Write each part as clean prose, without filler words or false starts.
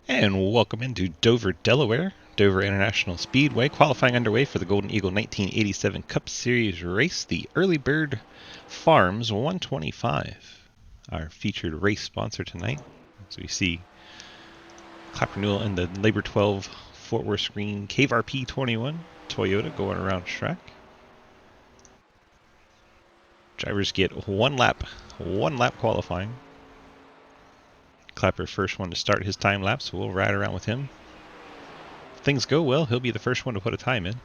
And welcome into Dover, Delaware, Dover International Speedway, qualifying underway for the Golden Eagle 1987 Cup Series race, the Early Bird Farms 125. Our featured race sponsor tonight. So we see Clapper Newell in the Labor 12 Fort Worth screen Cave RP 21 Toyota going around track. Drivers get one lap qualifying. Clapper first one to start his time lapse, so we'll ride around with him. If things go well, he'll be the first one to put a time in.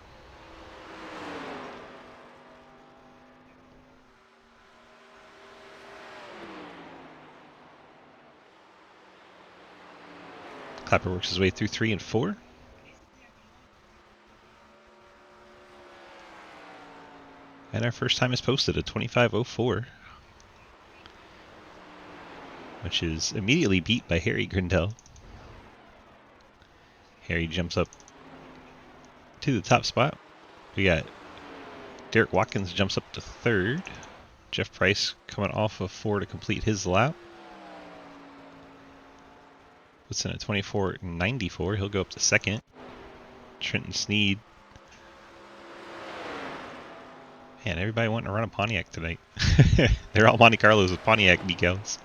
Clapper works his way through 3 and 4. And our first time is posted at 25:04, which is immediately beat by Harry Grindell. Harry jumps up to the top spot. We got Derek Watkins jumps up to 3rd. Jeff Price coming off of 4 to complete his lap. Puts in at 24:94. He'll go up to 2nd. Trenton Sneed. Man, everybody wanting to run a Pontiac tonight. They're all Monte Carlos with Pontiac decals.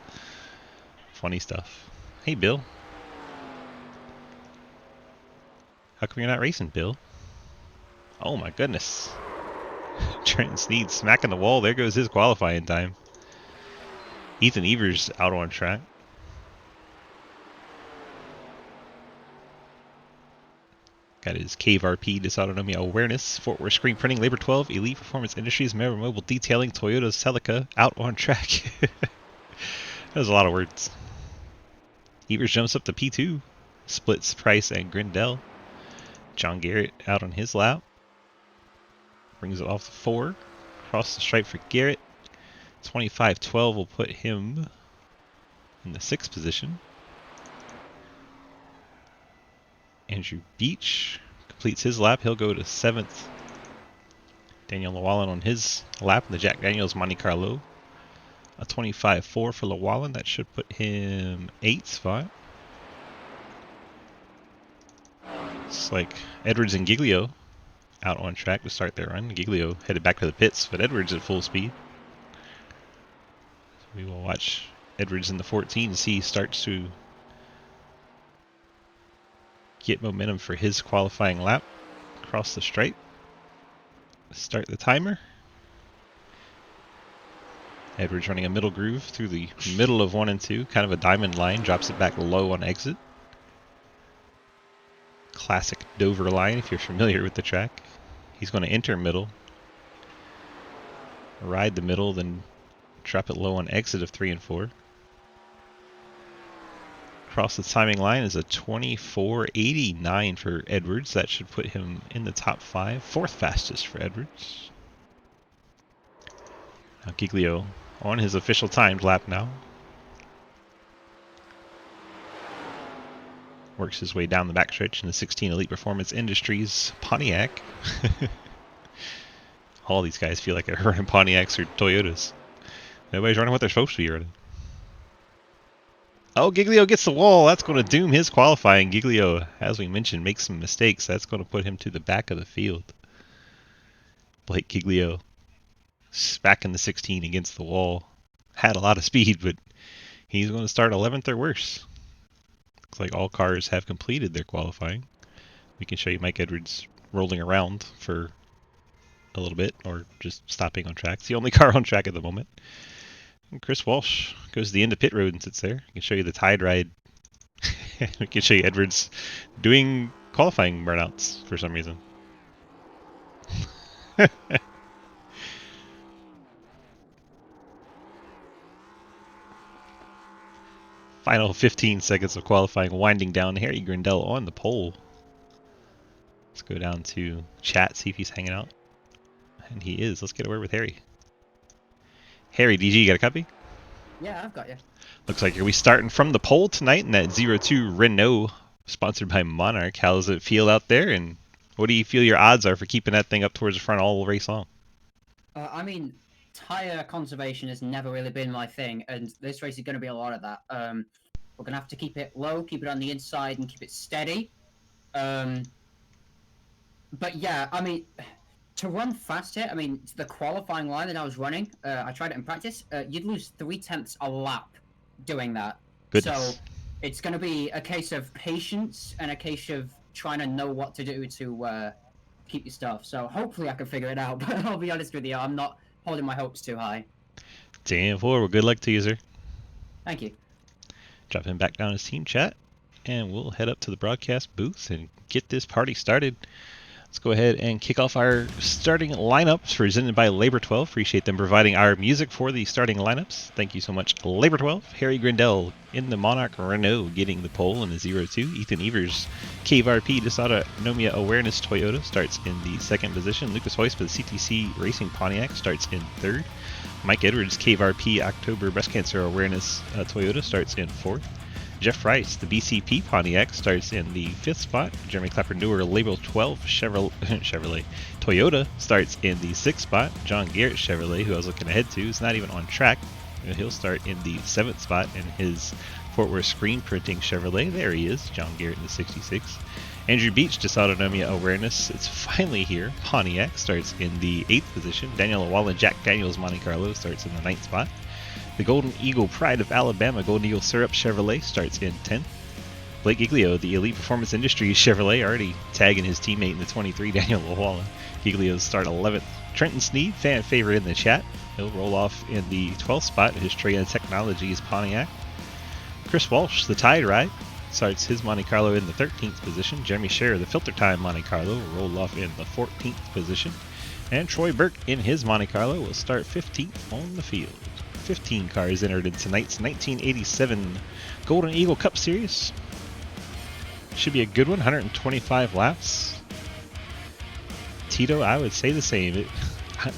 Funny stuff. Hey, Bill. How come you're not racing, Bill? Oh my goodness. Trenton Sneed smacking the wall. There goes his qualifying time. Ethan Evers out on track. Got his Cave RP Dysautonomia Awareness, Fort Worth Screen Printing, Labor 12, Elite Performance Industries, Maverick Mobile Detailing, Toyota Celica out on track. That was a lot of words. Evers jumps up to P2. Splits Price and Grindell. John Garrett out on his lap. Brings it off the 4. Across the stripe for Garrett. 25:12 will put him in the 6th position. Andrew Beach completes his lap. He'll go to 7th. Daniel Llewellyn on his lap in the Jack Daniels Monte Carlo. A 25:4 for Llewellyn. That should put him 8th spot. It's like Edwards and Giglio out on track to start their run. Giglio headed back to the pits, but Edwards at full speed. So we will watch Edwards in the 14 to see he starts to get momentum for his qualifying lap across the stripe. Start the timer. Edwards running a middle groove through the middle of 1 and 2, kind of a diamond line, drops it back low on exit. Classic Dover line if you're familiar with the track. He's going to enter middle, ride the middle, then drop it low on exit of 3 and 4. Across the timing line is a 24:89 for Edwards. That should put him in the top 5. 4th fastest for Edwards. Now Giglio on his official timed lap now. Works his way down the backstretch in the 16 Elite Performance Industries Pontiac. All these guys feel like they're running Pontiacs or Toyotas. Nobody's running what they're supposed to be running. Oh, Giglio gets the wall. That's going to doom his qualifying. Giglio, as we mentioned, makes some mistakes. That's going to put him to the back of the field. Blake Giglio, back in the 16 against the wall. Had a lot of speed, but he's going to start 11th or worse. Looks like all cars have completed their qualifying. We can show you Mike Edwards rolling around for a little bit, or just stopping on track. It's the only car on track at the moment. And Chris Walsh goes to the end of pit road and sits there. I can show you the Tide ride. We can show you Edwards doing qualifying burnouts for some reason. Final 15 seconds of qualifying winding down. Harry Grindell on the pole. Let's go down to chat, see if he's hanging out. And he is. Let's get a word with Harry. Harry, DG, you got a copy? Yeah, I've got you. Looks like are we starting from the pole tonight in that 02 Renault, sponsored by Monarch. How does it feel out there, and what do you feel your odds are for keeping that thing up towards the front all race long? I mean, tire conservation has never really been my thing, and this race is going to be a lot of that. We're gonna have to keep it low, keep it on the inside, and keep it steady. But yeah, I mean, to run fast here, I mean, the qualifying line that I was running, I tried it in practice. You'd lose 3/10 a lap doing that. Goodness. So it's going to be a case of patience and a case of trying to know what to do to keep your stuff. So hopefully I can figure it out. But I'll be honest with you, I'm not holding my hopes too high. Damn forward. Well, good luck to you, sir. Thank you. Drop him back down his team chat, and we'll head up to the broadcast booth and get this party started. Let's go ahead and kick off our starting lineups presented by Labor 12. Appreciate them providing our music for the starting lineups. Thank you so much, Labor 12. Harry Grindell in the Monarch Renault getting the pole in the 0-2. Ethan Evers, Cave RP Dysautonomia Awareness Toyota starts in the second position. Lucas Hoyce for the CTC Racing Pontiac starts in third. Mike Edwards, Cave RP October Breast Cancer Awareness Toyota starts in fourth. Jeff Rice, the BCP Pontiac, starts in the 5th spot. Jeremy Clapper-Newer, Label 12 Chevrolet Toyota, starts in the 6th spot. John Garrett Chevrolet, who I was looking ahead to, is not even on track. He'll start in the 7th spot in his Fort Worth Screen Printing Chevrolet. There he is, John Garrett in the 66. Andrew Beach, Dysautonomia Awareness, it's finally here. Pontiac starts in the 8th position. Daniel Wallen, Jack Daniels Monte Carlo starts in the 9th spot. The Golden Eagle Pride of Alabama Golden Eagle Syrup Chevrolet starts in 10th. Blake Giglio, the Elite Performance Industries Chevrolet, already tagging his teammate in the 23, Daniel Lawala. Giglio's start 11th. Trenton Sneed, fan favorite in the chat. He'll roll off in the 12th spot. His Traya Technologies Pontiac. Chris Walsh, the Tide Ride, starts his Monte Carlo in the 13th position. Jeremy Scherer, the Filter Time Monte Carlo, will roll off in the 14th position. And Troy Burke in his Monte Carlo will start 15th on the field. 15 cars entered in tonight's 1987 Golden Eagle Cup Series. Should be a good one, 125 laps. Tito, I would say the same.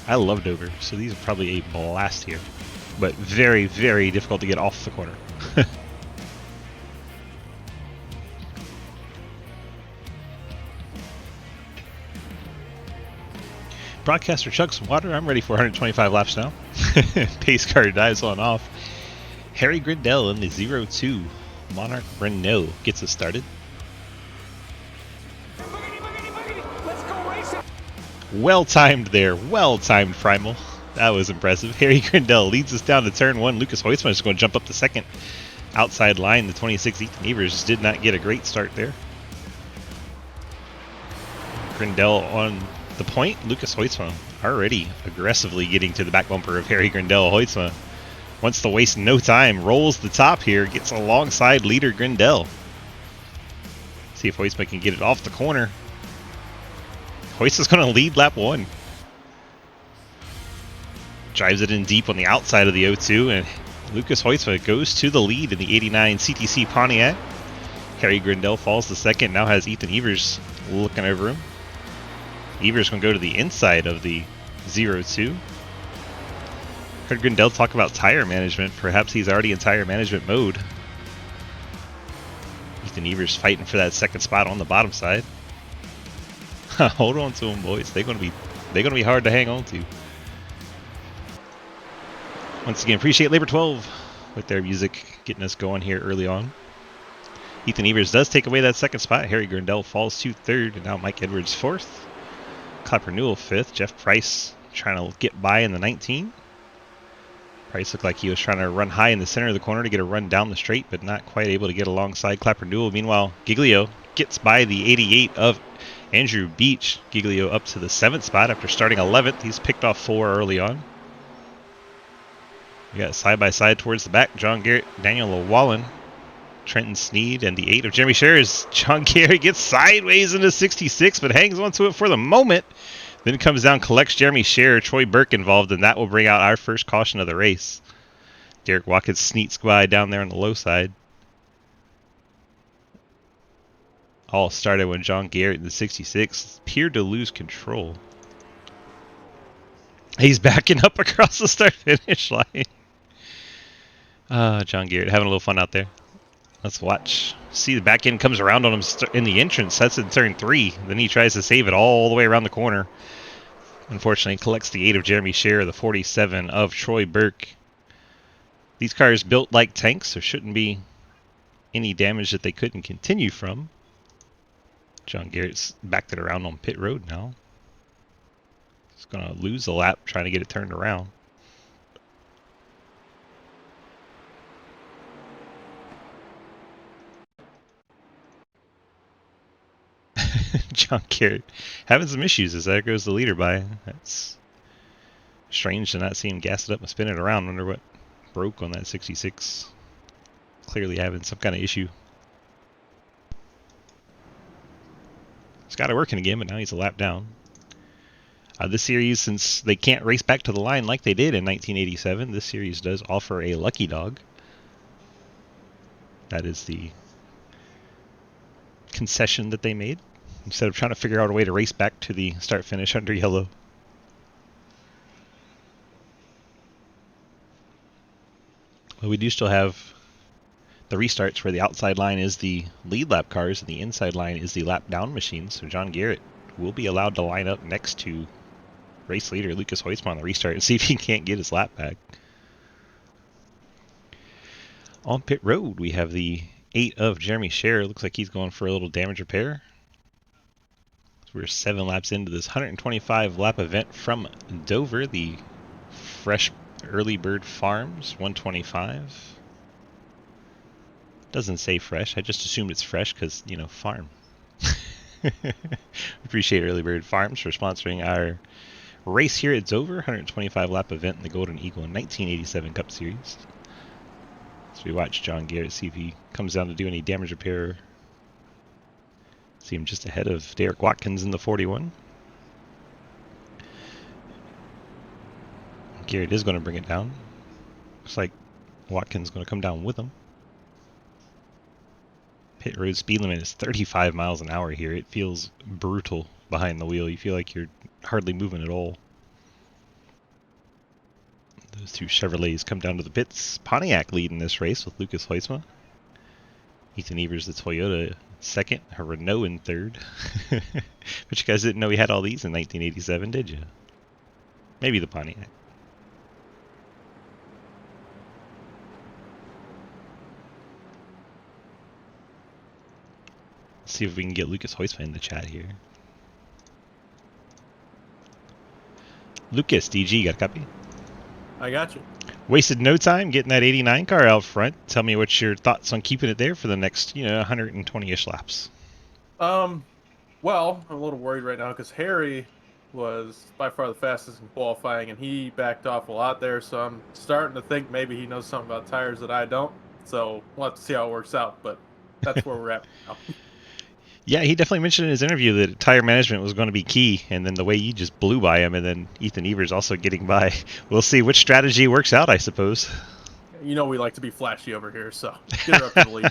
I love Dover, so these are probably a blast here. But very, very difficult to get off the corner. Broadcaster chug some water. I'm ready for 125 laps now. Pace car dives on off. Harry Grindell in the 0-2 Monarch Renault gets us started. Well timed there. Well timed, Primal. That was impressive. Harry Grindell leads us down to turn 1. Lucas Hoytsman is going to jump up the second outside line. The 26 Ethan Evers did not get a great start there. Grindell on the point. Lucas Hoytsma already aggressively getting to the back bumper of Harry Grindell. Hoytsma wants to waste no time, rolls the top here, gets alongside leader Grindell. See if Hoytsma can get it off the corner. Hoytsma's going to lead lap 1. Drives it in deep on the outside of the 0-2, and Lucas Hoytsma goes to the lead in the 89 CTC Pontiac. Harry Grindell falls to second, now has Ethan Evers looking over him. Evers going to go to the inside of the 0-2. Heard Grindell talk about tire management. Perhaps he's already in tire management mode. Ethan Evers fighting for that second spot on the bottom side. Hold on to them, boys. They're going to be hard to hang on to. Once again, appreciate Labor 12 with their music getting us going here early on. Ethan Evers does take away that second spot. Harry Grindell falls to third, and now Mike Edwards fourth. Clapper-Newell 5th. Jeff Price trying to get by in the 19. Price looked like he was trying to run high in the center of the corner to get a run down the straight, but not quite able to get alongside Clapper-Newell. Meanwhile, Giglio gets by the 88 of Andrew Beach. Giglio up to the 7th spot after starting 11th. He's picked off 4 early on. We got side-by-side towards the back. John Garrett, Daniel Wallen, Trenton Sneed, and the 8 of Jeremy Scherers. John Garrett gets sideways into 66, but hangs onto it for the moment. Then comes down, collects Jeremy Scherer, Troy Burke involved, and that will bring out our first caution of the race. Derek Watkins sneaks by down there on the low side. All started when John Garrett in the 66 appeared to lose control. He's backing up across the start-finish line. John Garrett having a little fun out there. Let's watch. See, the back end comes around on him in the entrance. That's in turn 3. Then he tries to save it all the way around the corner. Unfortunately, collects the 8 of Jeremy Scherer, the 47 of Troy Burke. These cars built like tanks, so shouldn't be any damage that they couldn't continue from. John Garrett's backed it around on pit road now. He's going to lose a lap trying to get it turned around. John Garrett having some issues as there goes the leader by. That's strange to not see him gas it up and spin it around. Wonder what broke on that 66. Clearly having some kind of issue. It's got it working again, but now he's a lap down. This series, since they can't race back to the line like they did in 1987, this series does offer a lucky dog. That is the concession that they made, instead of trying to figure out a way to race back to the start-finish under yellow. But we do still have the restarts where the outside line is the lead lap cars and the inside line is the lap down machine. So John Garrett will be allowed to line up next to race leader Lucas Hoytsma on the restart and see if he can't get his lap back. On pit road, we have the 8 of Jeremy Scherer. Looks like he's going for a little damage repair. So we're 7 laps into this 125 lap event from Dover, the Fresh Early Bird Farms 125. Doesn't say fresh. I just assumed it's fresh because, you know, farm. Appreciate Early Bird Farms for sponsoring our race here at Dover, 125 lap event in the Golden Eagle 1987 Cup Series. So we watch John Garrett see if he comes down to do any damage repair. See him just ahead of Derek Watkins in the 41. Garrett is going to bring it down. Looks like Watkins is going to come down with him. Pit road speed limit is 35 miles an hour here. It feels brutal behind the wheel. You feel like you're hardly moving at all. Those two Chevrolets come down to the pits. Pontiac leading this race with Lucas Hoytsma. Ethan Evers, the Toyota, second. A Renault in third. But you guys didn't know we had all these in 1987, did you? Maybe the Pontiac. Let's see if we can get Lucas Hoytsma in the chat here. Lucas, DG, got a copy? I got you. Wasted no time getting that 89 car out front. Tell me what's your thoughts on keeping it there for the next, 120-ish laps. Well, I'm a little worried right now because Harry was by far the fastest in qualifying, and he backed off a lot there, so I'm starting to think maybe he knows something about tires that I don't. So we'll have to see how it works out, but that's where we're at now. Yeah, he definitely mentioned in his interview that tire management was going to be key, and then the way you just blew by him, and then Ethan Evers also getting by. We'll see which strategy works out, I suppose. You know we like to be flashy over here, so get her up to the lead.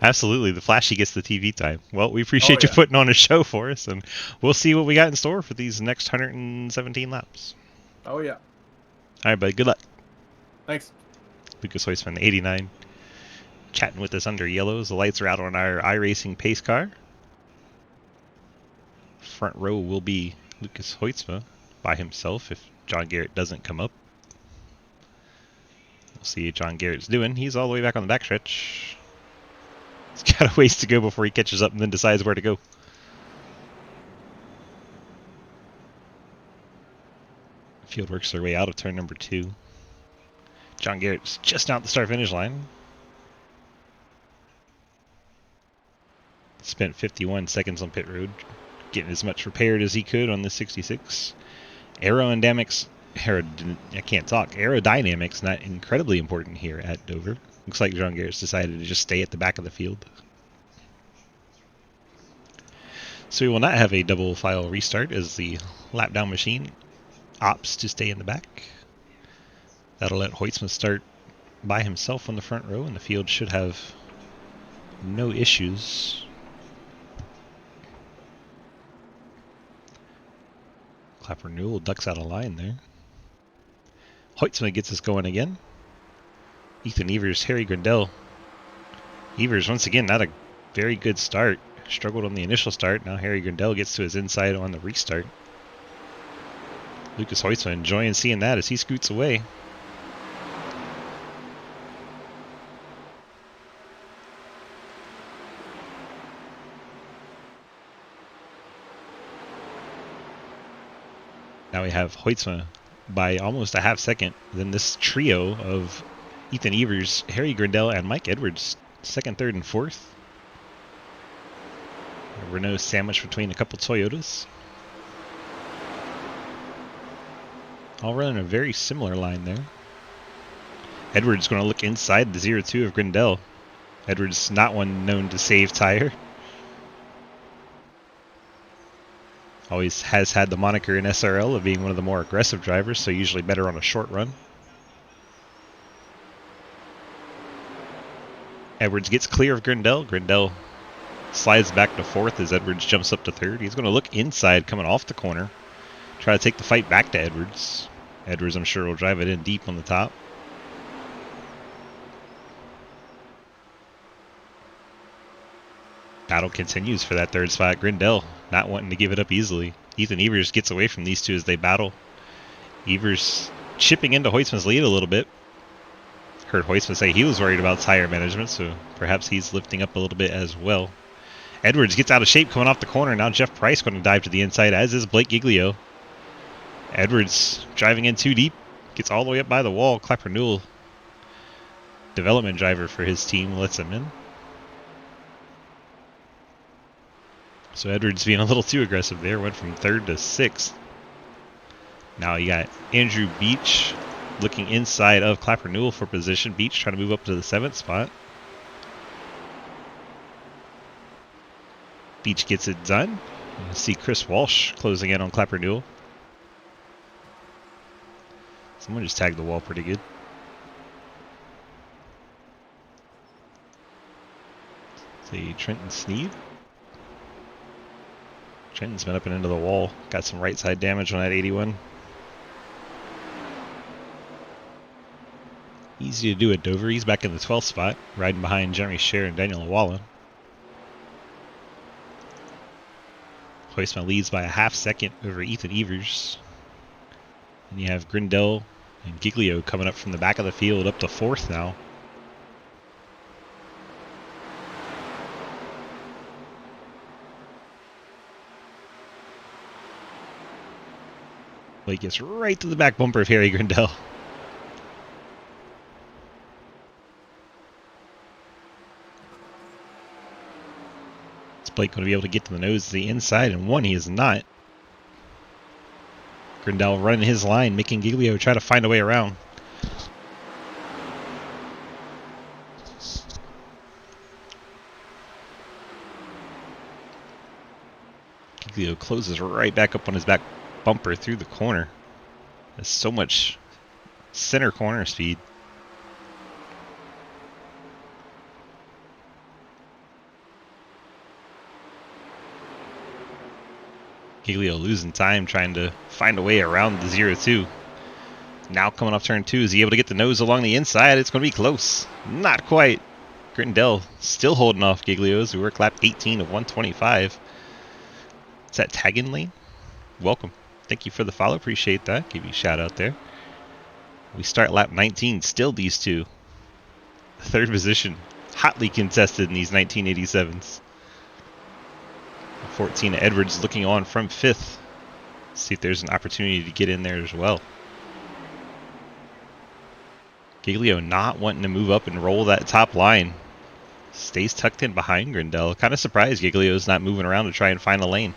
Absolutely, the flashy gets the TV time. Well, we appreciate you putting on a show for us, and we'll see what we got in store for these next 117 laps. Oh, yeah. All right, buddy, good luck. Thanks. Lucas Hoytsma, 89. Chatting with us under yellows. The lights are out on our iRacing pace car. Front row will be Lucas Hoytsma by himself if John Garrett doesn't come up. We'll see what John Garrett's doing. He's all the way back on the backstretch. He's got a ways to go before he catches up and then decides where to go. Field works their way out of turn number 2. John Garrett's just out the start-finish line. Spent 51 seconds on pit road, getting as much repaired as he could on the 66. Aerodynamics not incredibly important here at Dover. Looks like John Garrett's decided to just stay at the back of the field. So we will not have a double file restart as the lap down machine opts to stay in the back. That'll let Hoytsma start by himself on the front row, and the field should have no issues. Clapper Newell ducks out of line there. Hoytsma gets us going again. Ethan Evers, Harry Grindell. Evers, once again, not a very good start. Struggled on the initial start. Now Harry Grindell gets to his inside on the restart. Lucas Hoytsma enjoying seeing that as he scoots away. Now we have Hoytsma by almost a half second. Then this trio of Ethan Evers, Harry Grindell, and Mike Edwards, second, third, and fourth. A Renault sandwich between a couple Toyotas. All running a very similar line there. Edwards going to look inside the 0-2 of Grindell. Edwards not one known to save tire. Always has had the moniker in SRL of being one of the more aggressive drivers, so usually better on a short run. Edwards gets clear of Grindell. Grindell slides back to fourth as Edwards jumps up to third. He's going to look inside coming off the corner. Try to take the fight back to Edwards. Edwards, I'm sure, will drive it in deep on the top. Battle continues for that third spot. Grindell not wanting to give it up easily. Ethan Evers gets away from these two as they battle. Evers chipping into Hoytsman's lead a little bit. Heard Hoytsman say he was worried about tire management, so perhaps he's lifting up a little bit as well. Edwards gets out of shape coming off the corner. Now Jeff Price going to dive to the inside, as is Blake Giglio. Edwards driving in too deep. Gets all the way up by the wall. Clapper Newell, development driver for his team, lets him in. So Edwards being a little too aggressive there. Went from third to sixth. Now you got Andrew Beach looking inside of Clapper Newell for position. Beach trying to move up to the seventh spot. Beach gets it done. You see Chris Walsh closing in on Clapper Newell. Someone just tagged the wall pretty good. See Trenton Sneed. Trenton's been up and into the wall. Got some right side damage on that 81. Easy to do at Dover. He's back in the 12th spot, riding behind Jeremy Scher and Daniel Wallen. Hoytsma leads by a half second over Ethan Evers. And you have Grindell and Giglio coming up from the back of the field up to fourth now. Blake gets right to the back bumper of Harry Grindell. Is Blake going to be able to get to the nose to the inside? And one, he is not. Grindell running his line, making Giglio try to find a way around. Giglio closes right back up on his back bumper through the corner. There's so much center corner speed. Giglio losing time trying to find a way around the 0-2. Now coming off turn 2, is he able to get the nose along the inside? It's going to be close. Not quite. Grindell still holding off Giglio's. We work lap 18 of 125. Is that tagging lane? Welcome. Thank you for the follow. Appreciate that. Give you a shout out there. We start lap 19. Still these two. Third position. Hotly contested in these 1987s. 14 Edwards looking on from fifth. See if there's an opportunity to get in there as well. Giglio not wanting to move up and roll that top line. Stays tucked in behind Grindell. Kind of surprised Giglio's not moving around to try and find a lane.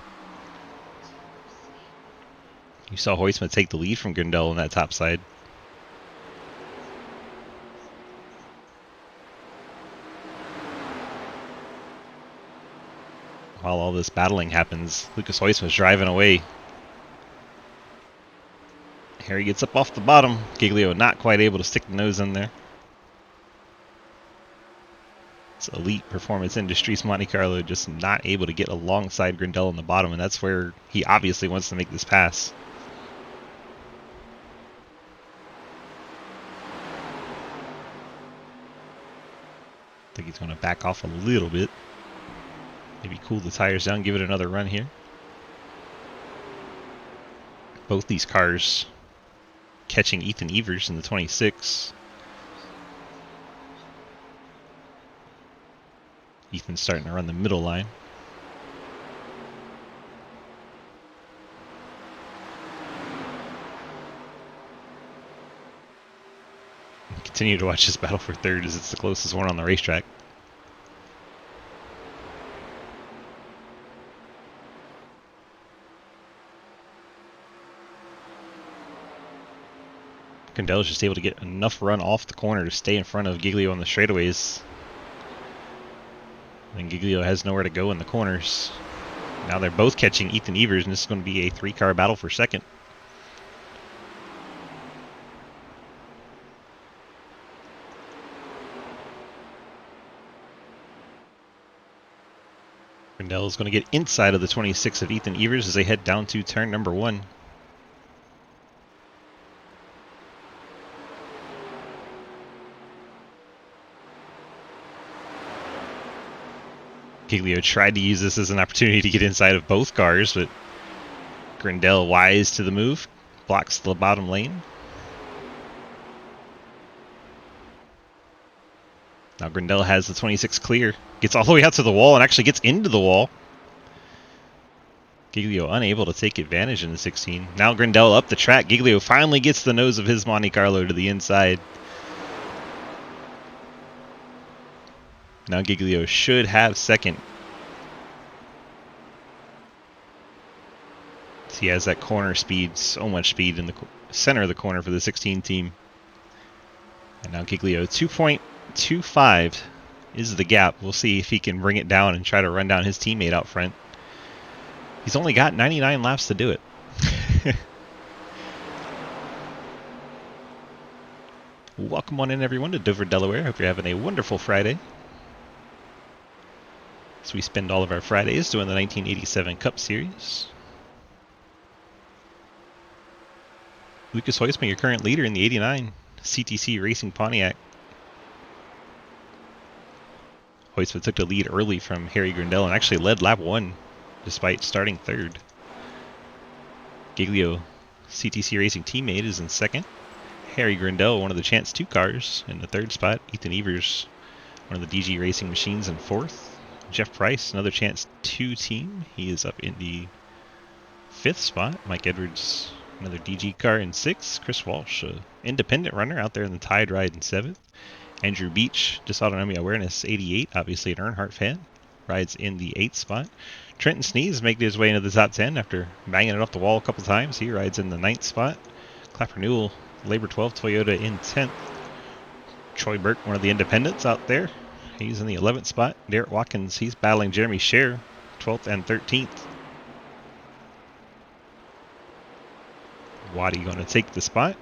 You saw Hoytsma take the lead from Grindell on that top side. While all this battling happens, Lucas Hoytsma's driving away. Harry gets up off the bottom. Giglio not quite able to stick the nose in there. It's Elite Performance Industries Monte Carlo just not able to get alongside Grindell on the bottom, and that's where he obviously wants to make this pass. I think he's going to back off a little bit. Maybe cool the tires down, give it another run here. Both these cars catching Ethan Evers in the 26. Ethan's starting to run the middle line. Continue to watch this battle for third as it's the closest one on the racetrack. Grindel is just able to get enough run off the corner to stay in front of Giglio on the straightaways. And Giglio has nowhere to go in the corners. Now they're both catching Ethan Evers, and this is going to be a 3-car battle for second. Grindel is going to get inside of the 26 of Ethan Evers as they head down to turn number 1. Giglio tried to use this as an opportunity to get inside of both cars, but Grindel, wise to the move, blocks the bottom lane. Now Grindel has the 26 clear, gets all the way out to the wall and actually gets into the wall. Giglio unable to take advantage in the 16. Now Grindel up the track. Giglio finally gets the nose of his Monte Carlo to the inside. Now Giglio should have second. He has that corner speed, so much speed in the center of the corner for the 16 team. And now Giglio 2.25 is the gap. We'll see if he can bring it down and try to run down his teammate out front. He's only got 99 laps to do it. Welcome on in, everyone, to Dover, Delaware. Hope you're having a wonderful Friday. So we spend all of our Fridays doing the 1987 Cup Series. Lucas Heusman, your current leader in the 89 CTC Racing Pontiac. Heusman took the lead early from Harry Grindel and actually led lap 1 despite starting third. Giglio, CTC Racing teammate, is in second. Harry Grindel, one of the Chance 2 cars, in the third spot. Ethan Evers, one of the DG Racing machines, in fourth. Jeff Price, another Chance 2 team. He is up in the 5th spot. Mike Edwards, another DG car, in 6th. Chris Walsh, independent runner out there in the Tide ride, in 7th. Andrew Beach, Dysautonomia Awareness 88, obviously an Earnhardt fan, rides in the 8th spot. Trenton Sneeze making his way into the top 10 after banging it off the wall a couple times. He rides in the 9th spot. Clapper Newell, Labor 12 Toyota, in 10th. Troy Burke, one of the independents out there. He's in the 11th spot. Derek Watkins, he's battling Jeremy Scher, 12th and 13th. Waddy going to take the spot.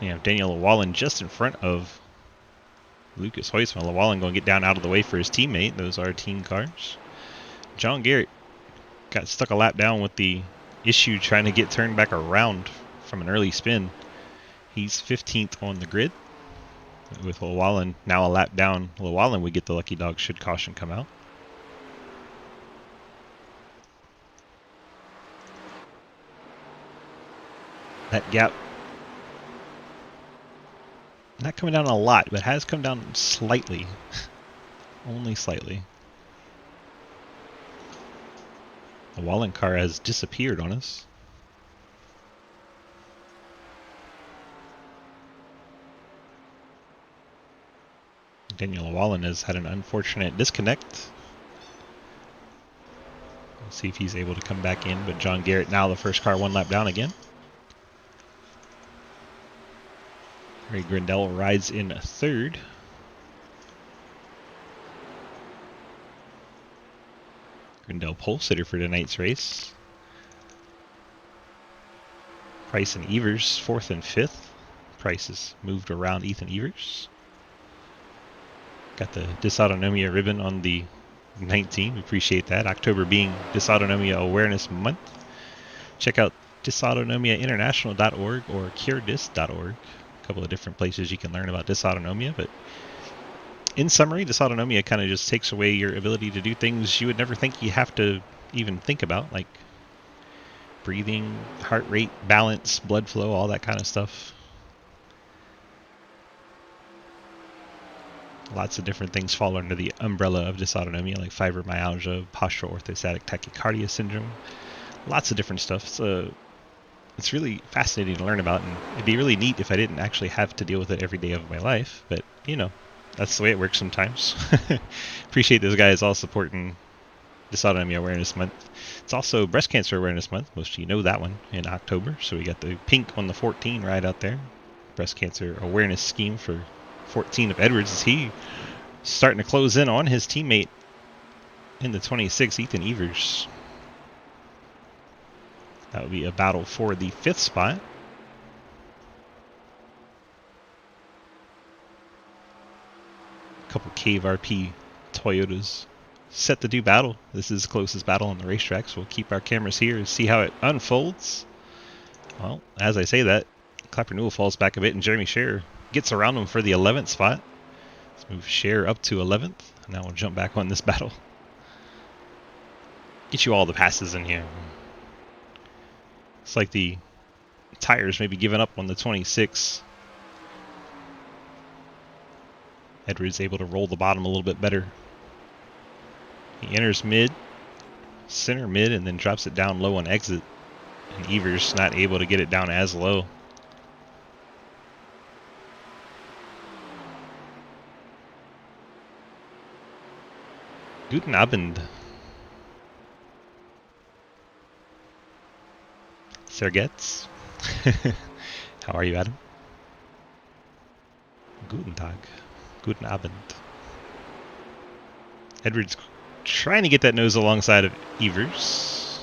You have Daniel Llewellyn just in front of Lucas Heusman. Llewellyn going to get down out of the way for his teammate. Those are team cars. John Garrett got stuck a lap down with the issue trying to get turned back around from an early spin. He's 15th on the grid. With Llewellyn now a lap down, Llewellyn would get the lucky dog should caution come out. That gap not coming down a lot, but has come down slightly. Only slightly. The Llewellyn car has disappeared on us. Daniel Llewellyn has had an unfortunate disconnect. We'll see if he's able to come back in, but John Garrett now the first car 1 lap down again. Ray Grindel rides in 3rd. Grindel pole sitter for tonight's race. Price and Evers 4th and 5th. Price has moved around Ethan Evers. Got the Dysautonomia ribbon on the 19. We appreciate that. October being Dysautonomia Awareness Month. Check out dysautonomiainternational.org or curedys.org. A couple of different places you can learn about dysautonomia, but in summary, dysautonomia kind of just takes away your ability to do things you would never think you have to even think about, like breathing, heart rate, balance, blood flow, all that kind of stuff. Lots of different things fall under the umbrella of dysautonomia, like fibromyalgia, postural orthostatic tachycardia syndrome. Lots of different stuff. It's a it's really fascinating to learn about, and it'd be really neat if I didn't actually have to deal with it every day of my life. But you know, that's the way it works sometimes. Appreciate those guys all supporting Dysautonomia Awareness Month. It's also Breast Cancer Awareness Month. Most of you know that one in October. So we got the pink on the 14 right out there. Breast Cancer Awareness Scheme for 14 of Edwards. Is he starting to close in on his teammate in the 26, Ethan Evers? That would be a battle for the 5th spot. A couple Cave RP Toyotas set to do battle. This is the closest battle on the racetrack, so we'll keep our cameras here and see how it unfolds. Well, as I say that, Clapper Newell falls back a bit, and Jeremy Scherer gets around him for the 11th spot. Let's move Scherer up to 11th, and now we'll jump back on this battle. Get you all the passes in here. It's like the tires maybe giving up on the 26. Edwards able to roll the bottom a little bit better. He enters mid, center mid, and then drops it down low on exit. And Evers not able to get it down as low. Guten Abend. Sergets. How are you, Adam? Guten Tag. Guten Abend. Edwards trying to get that nose alongside of Evers.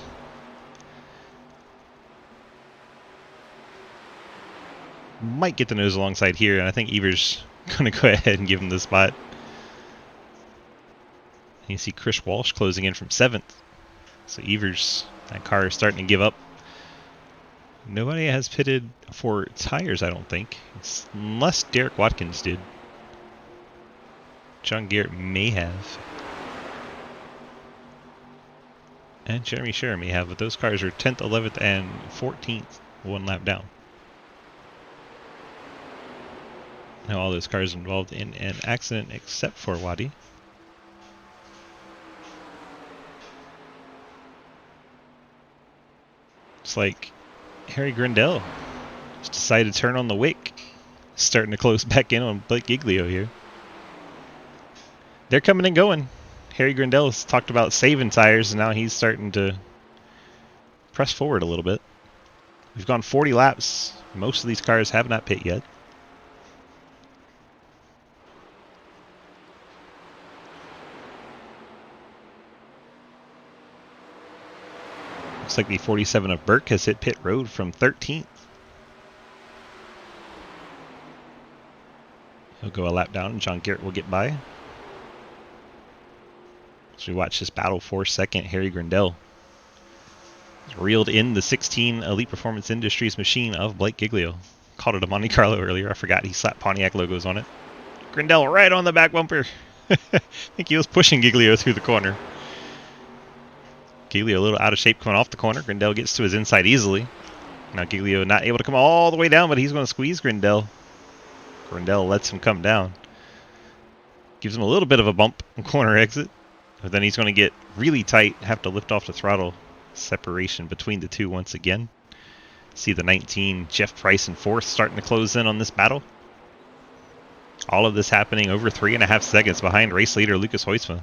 Might get the nose alongside here, and I think Evers going to go ahead and give him the spot. And you see Chris Walsh closing in from 7th. So Evers, that car is starting to give up. Nobody has pitted for tires, I don't think. Unless Derek Watkins did. John Garrett may have. And Jeremy Scherer may have, but those cars are 10th, 11th, and 14th, one lap down. Now all those cars involved in an accident except for Wadi. It's like Harry Grindell just decided to turn on the wick. Starting to close back in on Blake Giglio here. They're coming and going. Harry Grindell's talked about saving tires, and now he's starting to press forward a little bit. We've gone 40 laps. Most of these cars have not pit yet. Looks like the 47 of Burke has hit pit road from 13th. He'll go a lap down, and John Garrett will get by. So we watch this battle for second. Harry Grindell reeled in the 16 Elite Performance Industries machine of Blake Giglio. Called it a Monte Carlo earlier. I forgot he slapped Pontiac logos on it. Grindell right on the back bumper. I think he was pushing Giglio through the corner. Giglio a little out of shape coming off the corner. Grindell gets to his inside easily. Now Giglio not able to come all the way down, but he's going to squeeze Grindell. Grindell lets him come down. Gives him a little bit of a bump on corner exit. But then he's going to get really tight, have to lift off the throttle. Separation between the two once again. See the 19, Jeff Price in 4th, starting to close in on this battle. All of this happening over 3.5 seconds behind race leader Lucas Hoisma.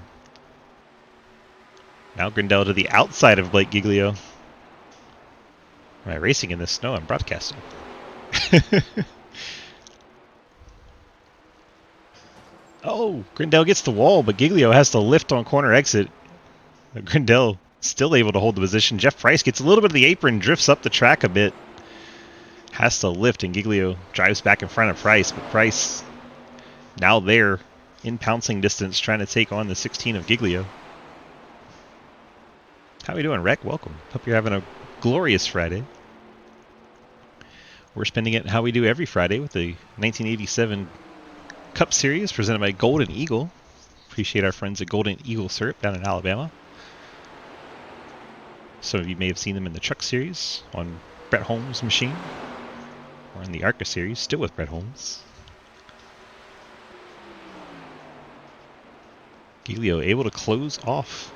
Now Grindell to the outside of Blake Giglio. Am I racing in this snow? I'm broadcasting. Oh, Grindell gets the wall, but Giglio has to lift on corner exit. But Grindell still able to hold the position. Jeff Price gets a little bit of the apron, drifts up the track a bit. Has to lift, and Giglio drives back in front of Price. But Price now there in pouncing distance, trying to take on the 16 of Giglio. How we doing, Rec? Welcome. Hope you're having a glorious Friday. We're spending it how we do every Friday with the 1987 Cup Series presented by Golden Eagle. Appreciate our friends at Golden Eagle Syrup down in Alabama. Some of you may have seen them in the Truck Series on Brett Holmes' machine, or in the ARCA Series, still with Brett Holmes. Giglio able to close off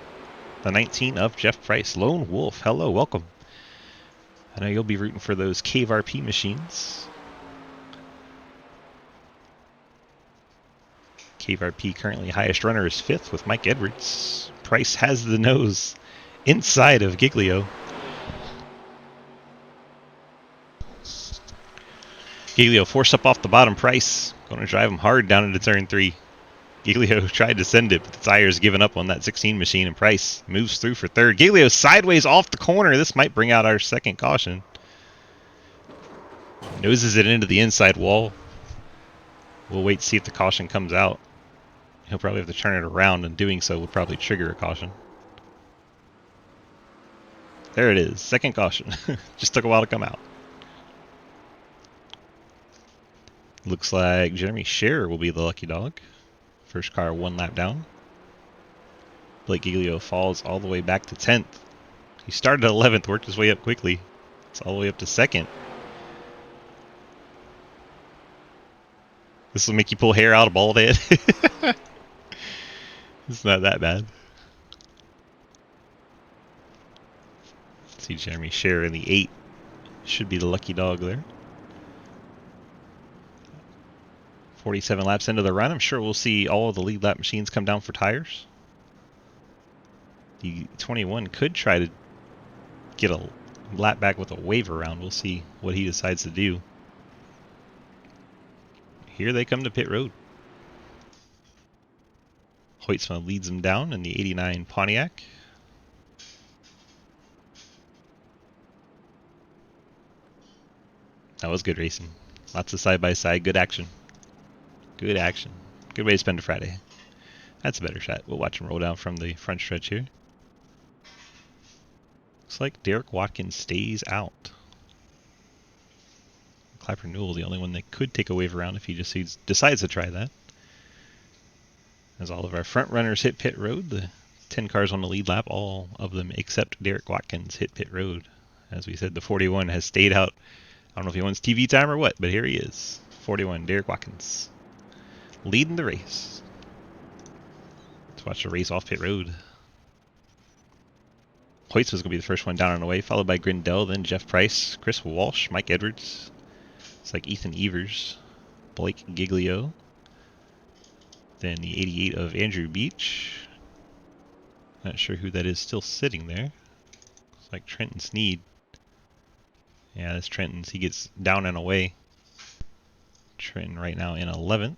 the 19 of Jeff Price. Lone Wolf, hello, welcome. I know you'll be rooting for those Cave RP machines. Cave RP currently highest runner is 5th with Mike Edwards. Price has the nose inside of Giglio. Giglio forced up off the bottom. Price going to drive him hard down into turn 3. Giglio tried to send it, but the tire's given up on that 16 machine, and Price moves through for 3rd. Giglio sideways off the corner. This might bring out our 2nd caution. Noses it into the inside wall. We'll wait to see if the caution comes out. He'll probably have to turn it around, and doing so will probably trigger a caution. There it is, 2nd caution. Just took a while to come out. Looks like Jeremy Scherer will be the lucky dog. First car 1 lap down. Blake Giglio falls all the way back to 10th. He started at 11th, worked his way up quickly. It's all the way up to 2nd. This will make you pull hair out of bald head. It's not that bad. See Jeremy Scherer in the 8. Should be the lucky dog there. 47 laps into the run. I'm sure we'll see all of the lead lap machines come down for tires. The 21 could try to get a lap back with a wave around. We'll see what he decides to do. Here they come to pit road. Hoytsma leads them down in the 89 Pontiac. That was good racing. Lots of side-by-side. Good action. Good action. Good way to spend a Friday. That's a better shot. We'll watch him roll down from the front stretch here. Looks like Derek Watkins stays out. Clapper Newell, the only one that could take a wave around if he just decides to try that. As all of our front runners hit pit road, the 10 cars on the lead lap, all of them except Derek Watkins hit pit road. As we said, the 41 has stayed out. I don't know if he wants TV time or what, but here he is. 41, Derek Watkins. Leading the race. Let's watch the race off pit road. Hoyts was going to be the first one down and away, followed by Grindell, then Jeff Price, Chris Walsh, Mike Edwards. It's like Ethan Evers, Blake Giglio. Then the 88 of Andrew Beach. Not sure who that is still sitting there. It's like Trenton Sneed. Yeah, that's Trenton's. He gets down and away. Trenton right now in 11th.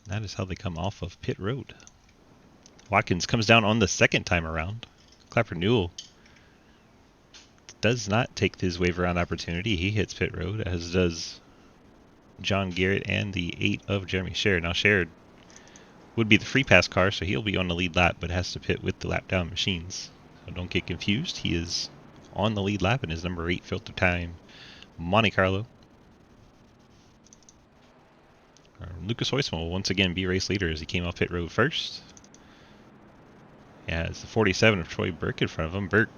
That is how they come off of pit road. Watkins comes down on the 2nd time around. Clapper Newell does not take his wave around opportunity. He hits pit road, as does John Garrett and the 8 of Jeremy Scherer. Now Scherer would be the free pass car, so he'll be on the lead lap, but has to pit with the lap down machines. So don't get confused. He is on the lead lap in his number 8 filter time Monte Carlo. Lucas Hoytsma will once again be race leader as he came off pit road first. Yeah, it's the 47 of Troy Burke in front of him. Burke,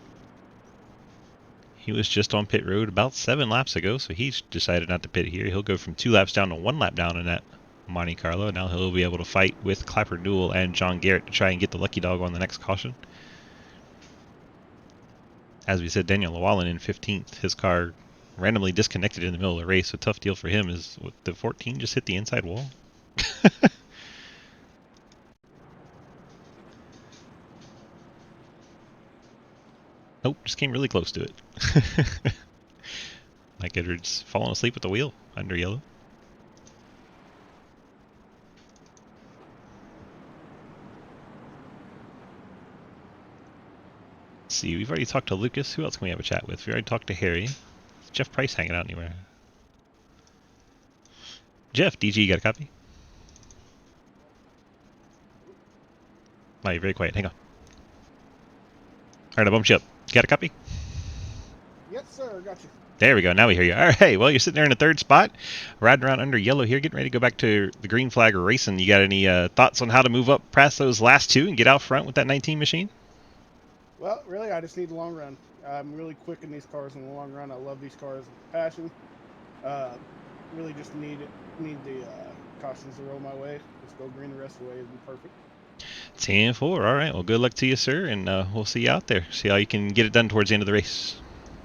he was just on pit road about 7 laps ago, so he's decided not to pit here. He'll go from 2 laps down to 1 lap down in that Monte Carlo. Now he'll be able to fight with Clapper Newell and John Garrett to try and get the lucky dog on the next caution. As we said, Daniel Llewellyn in 15th. His car randomly disconnected in the middle of the race, so tough deal for him. Is what, the 14 just hit the inside wall? Nope, just came really close to it. Mike Edwards falling asleep at the wheel under yellow. Let's see, we've already talked to Lucas. Who else can we have a chat with? We already talked to Harry. Is Jeff Price hanging out anywhere? Jeff, DG, you got a copy? Oh, you're very quiet. Hang on. Alright, I bumped you up. You got a copy? Yes, sir. Got you. There we go. Now we hear you. All right. Well, you're sitting there in the 3rd spot, riding around under yellow here, getting ready to go back to the green flag racing. You got any thoughts on how to move up past those last 2 and get out front with that 19 machine? Well, really, I just need the long run. I'm really quick in these cars in the long run. I love these cars with passion. Really just need the cautions to roll my way. Let's go green the rest of the way. It'd be perfect. 10-4. All right. Well, good luck to you, sir, and we'll see you out there. See how you can get it done towards the end of the race.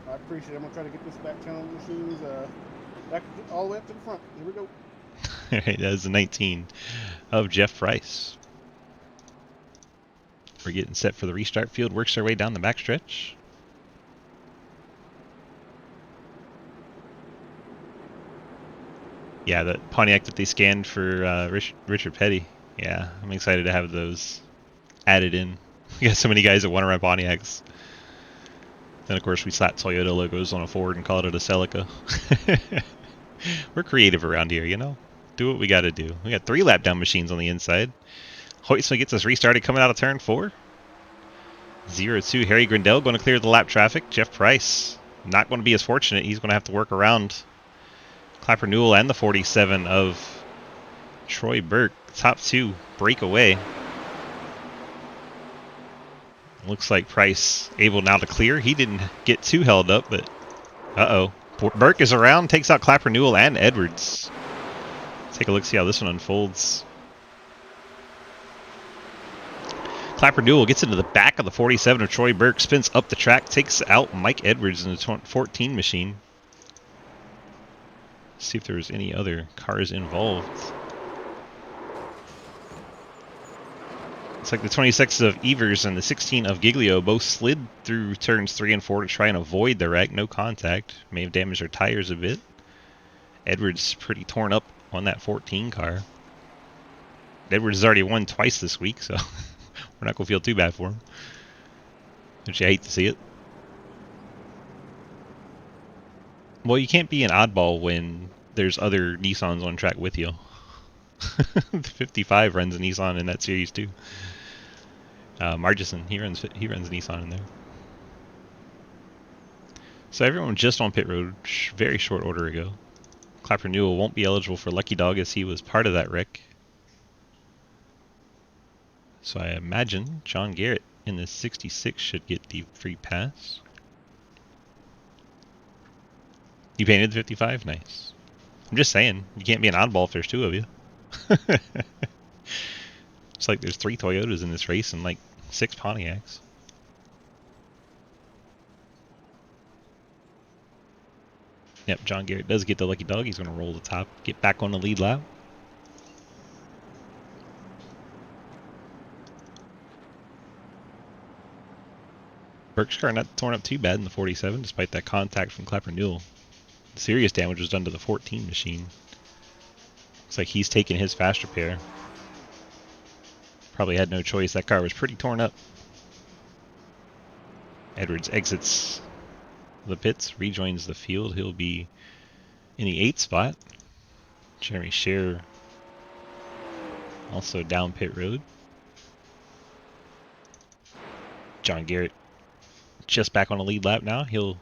I appreciate it. I'm gonna try to get this back channel machines back all the way up to the front. Here we go. All right, that is the 19 of Jeff Price. We're getting set for the restart field. Works our way down the backstretch. Yeah, the Pontiac that they scanned for Richard Petty. Yeah, I'm excited to have those added in. We got so many guys that want to run Pontiacs. Then, of course, we slap Toyota logos on a Ford and call it a Celica. We're creative around here, you know? Do what we got to do. We got 3 lap down machines on the inside. Hoytsma gets us restarted coming out of turn 4. 0-2, Harry Grindell going to clear the lap traffic. Jeff Price not going to be as fortunate. He's going to have to work around Clapper Newell and the 47 of Troy Burke. Top 2 break away. Looks like Price able now to clear. He didn't get too held up, but uh-oh. Burke is around, takes out Clapper Newell and Edwards. Let's take a look, see how this one unfolds. Clapper Newell gets into the back of the 47 of Troy Burke, spins up the track, takes out Mike Edwards in the 14 machine. See if there's any other cars involved. It's like the 26 of Evers and the 16 of Giglio both slid through turns 3 and 4 to try and avoid the wreck. No contact. May have damaged their tires a bit. Edwards pretty torn up on that 14 car. Edwards has already won twice this week, so we're not going to feel too bad for him. Don't you hate to see it? Well, you can't be an oddball when there's other Nissans on track with you. The 55 runs a Nissan in that series too. Margison, he runs Nissan in there. So everyone just on pit road very short order ago. Clapper Newell won't be eligible for Lucky Dog as he was part of that wreck. So I imagine John Garrett in the 66 should get the free pass. You painted the 55? Nice. I'm just saying, you can't be an oddball if there's 2 of you. It's like there's 3 Toyotas in this race and like 6 Pontiacs. Yep, John Garrett does get the lucky dog. He's going to roll the top, get back on the lead lap. Burke's car not torn up too bad in the 47 despite that contact from Clapper Newell. Serious damage was done to the 14 machine. Looks like he's taking his fast repair. Probably had no choice. That car was pretty torn up. Edwards exits the pits, rejoins the field. He'll be in the 8th spot. Jeremy Scherer also down pit road. John Garrett just back on the lead lap now. He'll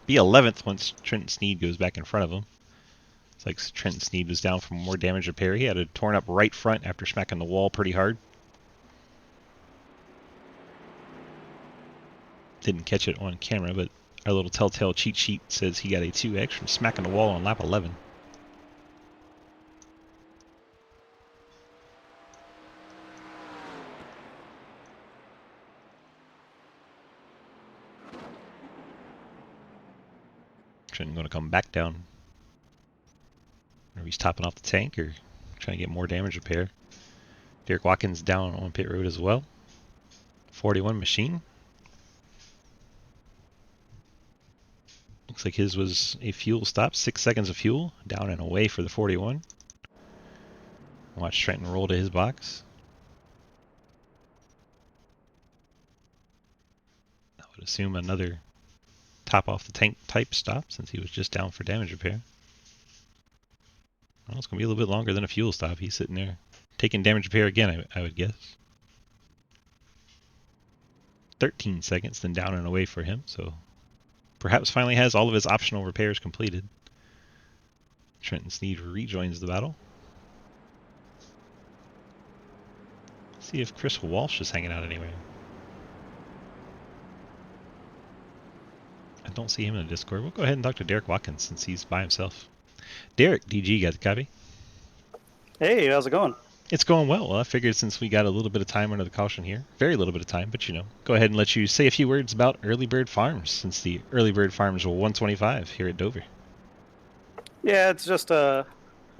be 11th once Trenton Sneed goes back in front of him. It's like Trenton Sneed was down from more damage repair. He had a torn up right front after smacking the wall pretty hard. Didn't catch it on camera, but our little telltale cheat sheet says he got a 2x from smacking the wall on lap 11. Trenton going to come back down. Or he's topping off the tank or trying to get more damage repair. Derek Watkins down on pit road as well. 41 machine. Looks like his was a fuel stop. 6 seconds of fuel. Down and away for the 41. Watch Trenton roll to his box. I would assume another top off the tank type stop since he was just down for damage repair. Well, it's going to be a little bit longer than a fuel stop. He's sitting there taking damage repair again, I would guess. 13 seconds, then down and away for him, so perhaps finally has all of his optional repairs completed. Trenton Sneed rejoins the battle. See if Chris Walsh is hanging out anywhere. I don't see him in the Discord. We'll go ahead and talk to Derek Watkins since he's by himself. Derek, DG, got the copy? Hey, how's it going? It's going well. Well, I figured since we got a little bit of time under the caution here, very little bit of time, but go ahead and let you say a few words about Early Bird Farms, since the Early Bird Farms were 125 here at Dover. Yeah, it's just a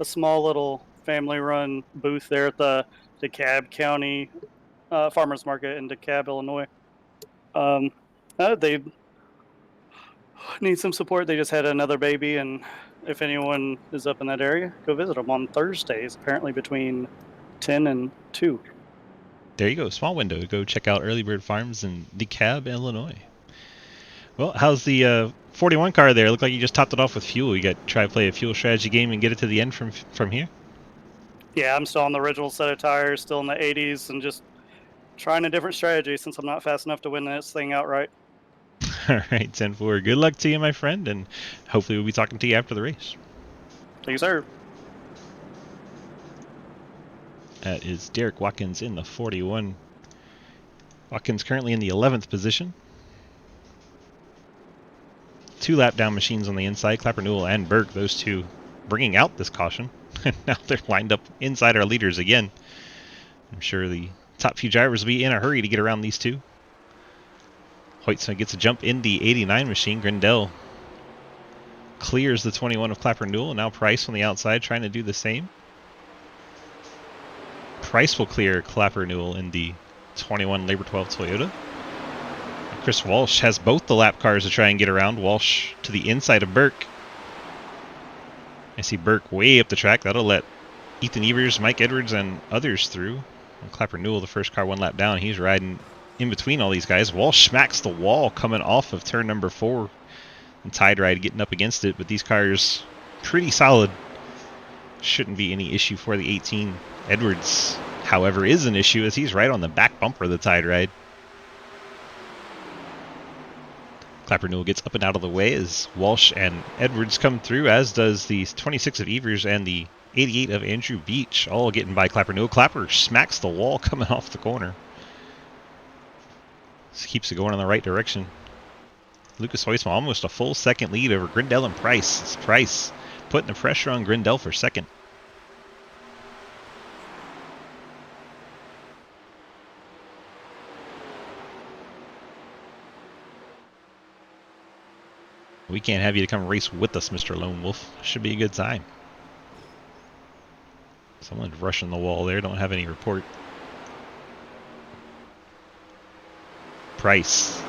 small little family-run booth there at the DeKalb County Farmers Market in DeKalb, Illinois. They need some support. They just had another baby, and if anyone is up in that area, go visit them on Thursdays, apparently between 10 and 2. There you go, small window to go check out Early Bird Farms in DeKalb, Illinois. Well, how's the 41 car there? Looked like you just topped it off with fuel. You got to try to play a fuel strategy game and get it to the end from here? Yeah, I'm still on the original set of tires, still in the 80s, and just trying a different strategy since I'm not fast enough to win this thing outright. All right, 10-4. Good luck to you, my friend, and hopefully we'll be talking to you after the race. Thank you, sir. That is Derek Watkins in the 41. Watkins currently in the 11th position. 2 lap down machines on the inside, Clapper Newell and Burke, those two bringing out this caution. And now they're lined up inside our leaders again. I'm sure the top few drivers will be in a hurry to get around these two. Hoytsma gets a jump in the 89 machine. Grindel clears the 21 of Clapper Newell. Now Price on the outside trying to do the same. Price will clear Clapper Newell in the 21 Labor 12 Toyota. Chris Walsh has both the lap cars to try and get around. Walsh to the inside of Burke. I see Burke way up the track. That'll let Ethan Evers, Mike Edwards, and others through. And Clapper Newell, the first car 1 lap down, he's riding in between all these guys. Walsh smacks the wall coming off of turn number 4. And Tide Ride getting up against it, but these cars pretty solid. Shouldn't be any issue for the 18. Edwards, however, is an issue as he's right on the back bumper of the Tide Ride. Clapper Newell gets up and out of the way as Walsh and Edwards come through, as does the 26 of Evers and the 88 of Andrew Beach, all getting by Clapper Newell. Clapper smacks the wall coming off the corner. This keeps it going in the right direction. Lucas Hoytsma almost a full second lead over Grindel and Price. It's Price putting the pressure on Grindel for second. We can't have you to come race with us, Mr. Lone Wolf. Should be a good time. Someone's rushing the wall there. Don't have any report. Price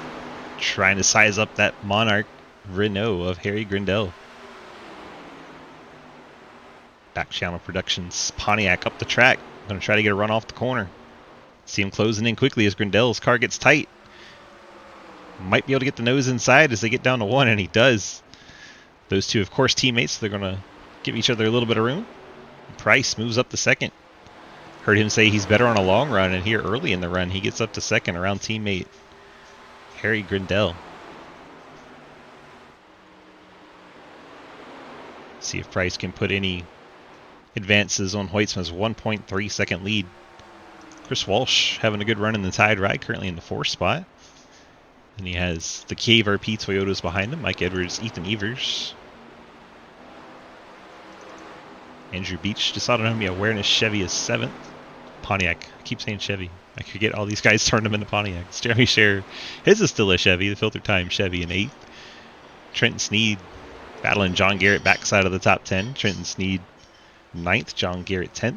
trying to size up that Monarch Renault of Harry Grindel. Back Channel Productions Pontiac up the track. Going to try to get a run off the corner. See him closing in quickly as Grindel's car gets tight. Might be able to get the nose inside as they get down to 1, and he does. Those two, of course, teammates. They're going to give each other a little bit of room. Price moves up to second. Heard him say he's better on a long run, and here early in the run, he gets up to second around teammate Harry Grindel. See if Price can put any advances on Hoytsma's 1.3 second lead. Chris Walsh having a good run in the Tide Ride, currently in the 4th spot. And he has the Cave RP Toyotas behind him. Mike Edwards, Ethan Evers. Andrew Beach, just Autonomy Awareness Chevy is 7th. Pontiac, I keep saying Chevy. I could get all these guys turned them into Pontiacs. Jeremy Scher, his is still a Chevy, the Filter Time Chevy in 8th. Trenton Sneed battling John Garrett backside of the top 10. Trenton Sneed 9th, John Garrett 10th.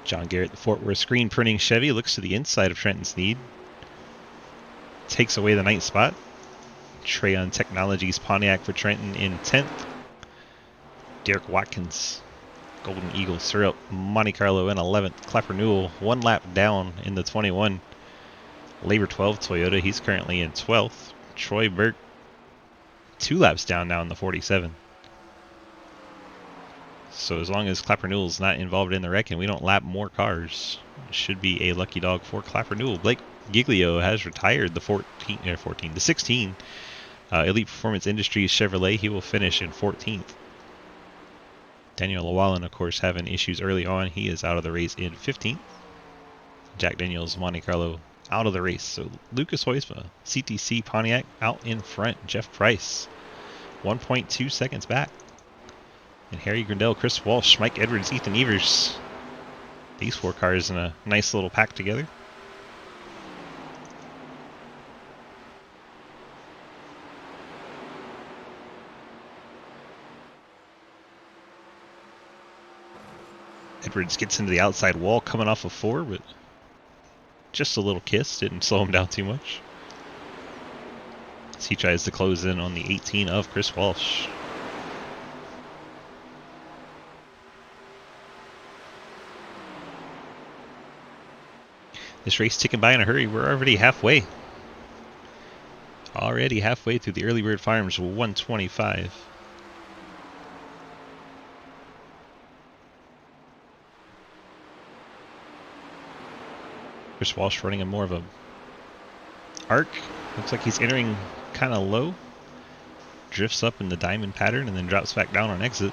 John Garrett, the Fort Worth screen printing Chevy, looks to the inside of Trenton Sneed. Takes away the 9th spot. Treon Technologies Pontiac for Trenton in 10th. Derek Watkins, Golden Eagle Syrup Monte Carlo in 11th. Clapper Newell 1 lap down in the 21 Labor 12 Toyota. He's currently in 12th. Troy Burke 2 laps down now in the 47. So as long as Clapper Newell's not involved in the wreck and we don't lap more cars, it should be a lucky dog for Clapper Newell. Blake Giglio has retired the 16 Elite Performance Industries Chevrolet. He will finish in 14th. Daniel Llewellyn, of course, having issues early on. He is out of the race in 15th. Jack Daniels Monte Carlo out of the race. So Lucas Hoytsma, CTC Pontiac out in front. Jeff Price 1.2 seconds back. And Harry Grindell, Chris Walsh, Mike Edwards, Ethan Evers. These 4 cars in a nice little pack together. Edwards gets into the outside wall coming off of 4, but just a little kiss. Didn't slow him down too much. As he tries to close in on the 18 of Chris Walsh. This race ticking by in a hurry. We're already halfway. Already halfway through the Early Bird Farms 125. Chris Walsh running a more of a arc. Looks like he's entering kind of low. Drifts up in the diamond pattern and then drops back down on exit.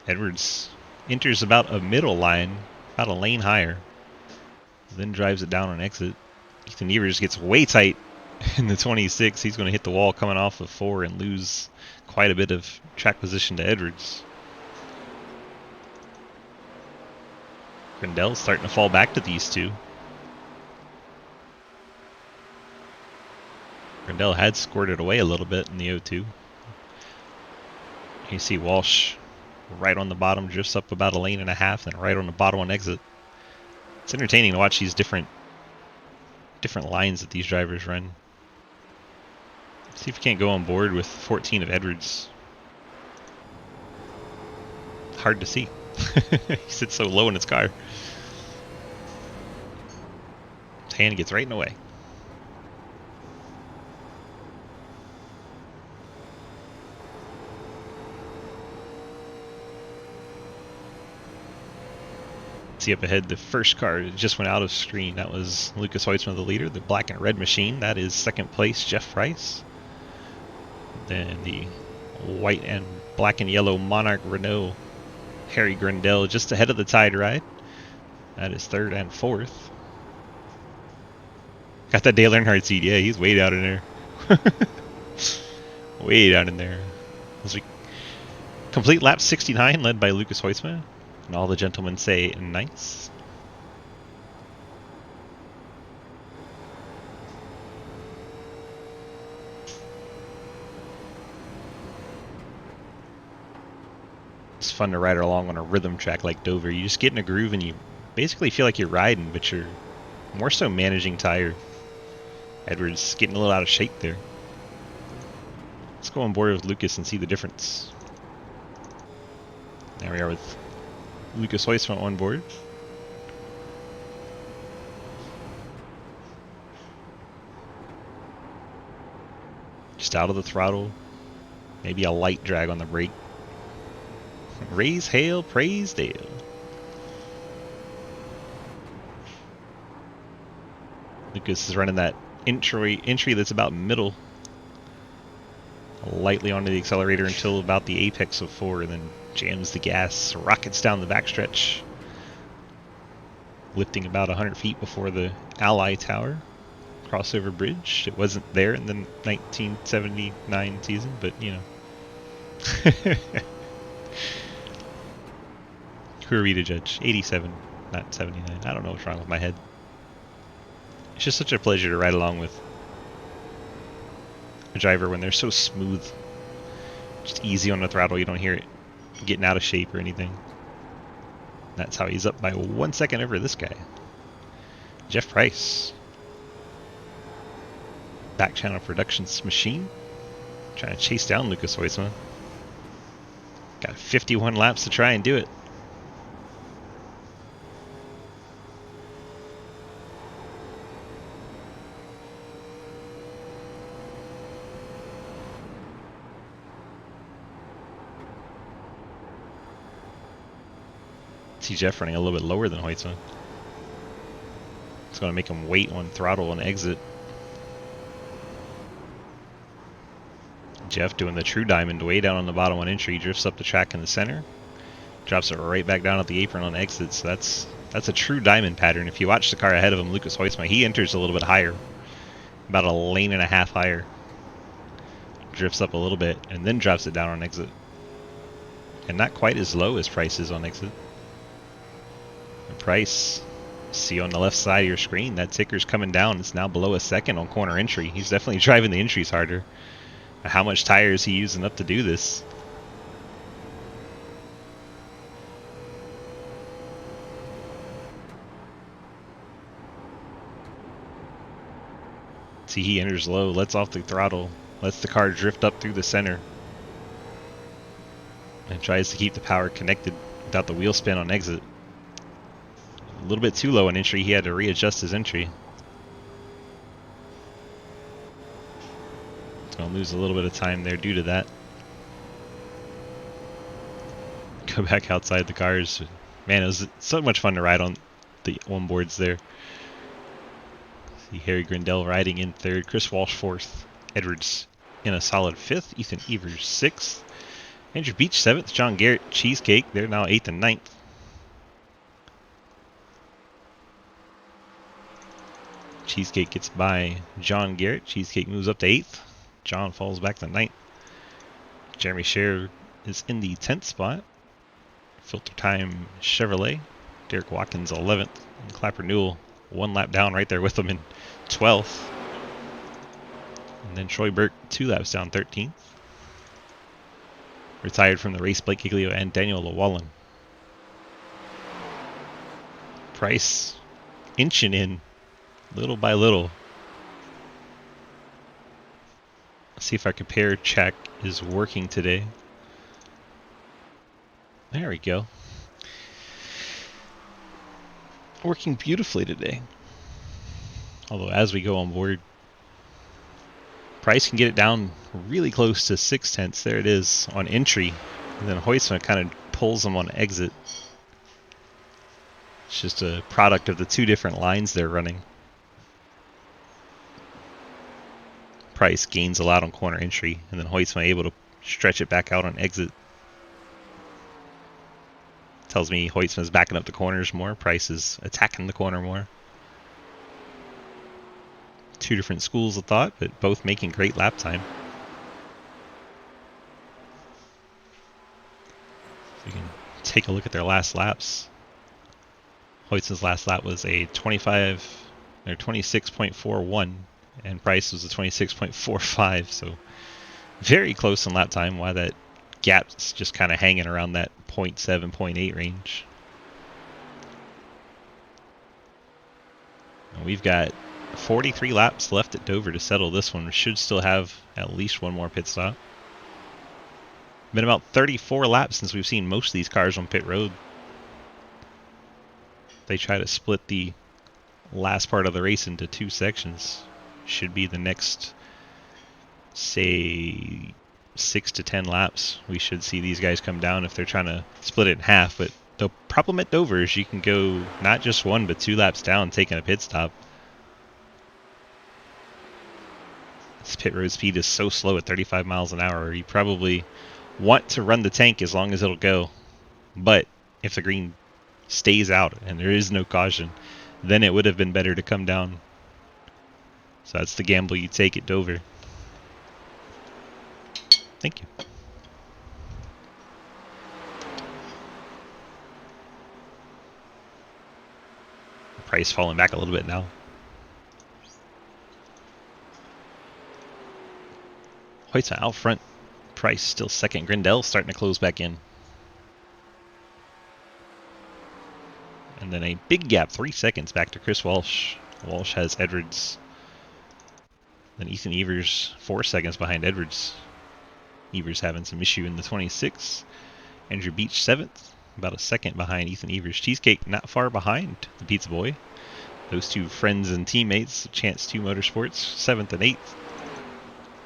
Edwards enters about a middle line, about a lane higher. Then drives it down on exit. Ethan Evers gets way tight in the 26. He's going to hit the wall coming off of 4 and lose quite a bit of track position to Edwards. Grindell's starting to fall back to these 2. Grindell had squirted away a little bit in the 0-2. You see Walsh right on the bottom, drifts up about a lane and a half, and right on the bottom on exit. It's entertaining to watch these different lines that these drivers run. See if we can't go on board with 14 of Edwards. Hard to see. He sits so low in his car. His hand gets right in the way. See up ahead, the first car just went out of screen. That was Lucas Hoitzman, the leader. The black and red machine, that is second place, Jeff Price. Then the white and black and yellow Monarch Renault, Harry Grindell, just ahead of the Tide Ride. That is third and fourth. Got that Dale Earnhardt seat. Yeah, he's way down in there. Way down in there. As we complete lap 69, led by Lucas Hoitzman. And all the gentlemen say nice. It's fun to ride along on a rhythm track like Dover. You just get in a groove and you basically feel like you're riding, but you're more so managing tire. Edwards getting a little out of shape there. Let's go on board with Lucas and see the difference. There we are with Lucas Hoitzman on board. Just out of the throttle. Maybe a light drag on the brake. Raise hail, praise Dale. Lucas is running that entry that's about middle. Lightly onto the accelerator until about the apex of 4, and then jams the gas, rockets down the backstretch, lifting about 100 feet before the Ally Tower crossover bridge. It wasn't there in the 1979 season, but you know. Who are we to judge? 87, not 79. I don't know what's wrong with my head. It's just such a pleasure to ride along with a driver when they're so smooth. Just easy on the throttle, you don't hear it getting out of shape or anything. That's how he's up by 1 second over this guy. Jeff Price. Back Channel Productions machine. Trying to chase down Lucas Hoitzman. Got 51 laps to try and do it. See Jeff running a little bit lower than Hoitzman. It's going to make him wait on throttle and exit. Jeff doing the true diamond way down on the bottom on entry, drifts up the track in the center, drops it right back down at the apron on exit. So that's a true diamond pattern. If you watch the car ahead of him, Lucas Hoitzman, he enters a little bit higher, about a lane and a half higher, drifts up a little bit, and then drops it down on exit. and not quite as low as Price is on exit. And Price, see on the left side of your screen, that ticker's coming down. It's now below a second on corner entry. He's definitely driving the entries harder. How much tire is he using up to do this? See, he enters low, lets off the throttle, lets the car drift up through the center, and tries to keep the power connected without the wheel spin on exit. A little bit too low on entry, he had to readjust his entry. Gonna lose a little bit of time there due to that. Go back outside the cars. Man, it was so much fun to ride on the onboards there. See Harry Grindell riding in third, Chris Walsh fourth, Edwards in a solid fifth, Ethan Evers sixth, Andrew Beach seventh, John Garrett, Cheesecake, they're now eighth and ninth. Cheesecake gets by John Garrett, Cheesecake moves up to eighth, John falls back to ninth. Jeremy Scherer is in the 10th spot. Filter Time Chevrolet, Derek Watkins 11th, and Clapper Newell 1 lap down right there with him in 12th. And then Troy Burke 2 laps down 13th. Retired from the race, Blake Giglio and Daniel Llewellyn. Price inching in little by little. Let's see if our compare check is working today. There we go. Working beautifully today. Although as we go on board, Price can get it down really close to 6/10. There it is on entry. And then Huisma kind of pulls them on exit. It's just a product of the two different lines they're running. Price gains a lot on corner entry, and then Huisma able to stretch it back out on exit. Tells me Huisma's backing up the corners more. Price is attacking the corner more. Two different schools of thought, but both making great lap time. So we can take a look at their last laps. Huisma's last lap was a 26.41, and Price was a 26.45. So very close in lap time. Why that gap's just kind of hanging around that 0.7, 0.8 range. And we've got 43 laps left at Dover to settle this one. We should still have at least one more pit stop. Been about 34 laps since we've seen most of these cars on pit road. They try to split the last part of the race into two sections. Should be the next, say, 6 to 10 laps. We should see these guys come down if they're trying to split it in half. But the problem at Dover is you can go not just 1 but 2 laps down taking a pit stop. This pit road speed is so slow at 35 miles an hour. You probably want to run the tank as long as it'll go. But if the green stays out and there is no caution, then it would have been better to come down. So that's the gamble you take at Dover. Thank you. Price falling back a little bit now. Huisma out front. Price still second. Grindell starting to close back in. And then a big gap, 3 seconds back to Chris Walsh. Walsh has Edwards. Then Ethan Evers 4 seconds behind Edwards. Evers having some issue in the 26. Andrew Beach 7th. About a second behind Ethan Evers. Cheesecake not far behind the Pizza Boy. Those two friends and teammates. Chance 2 Motorsports 7th and 8th.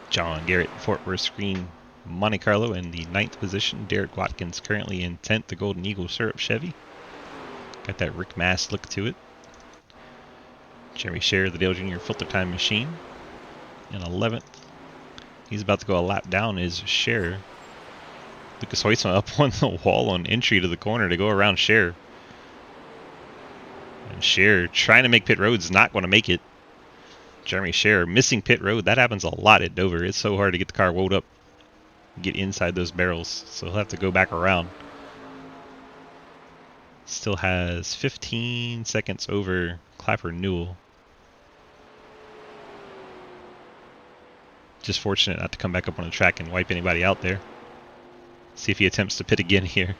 John Garrett, Fort Worth Screen, Monte Carlo in the 9th position. Derek Watkins currently in 10th, the Golden Eagle Syrup Chevy. Got that Rick Mast look to it. Jeremy Scherer, the Dale Jr. Filter Time Machine in 11th. He's about to go a lap down is Scherer. Lucas Huisma up on the wall on entry to the corner to go around Scherer. And Scherer trying to make pit roads, not going to make it. Jeremy Scherer missing pit road. That happens a lot at Dover. It's so hard to get the car wound up. get inside those barrels, so he'll have to go back around. Still has 15 seconds over Clapper Newell. Just fortunate not to come back up on the track and wipe anybody out there. See if he attempts to pit again here.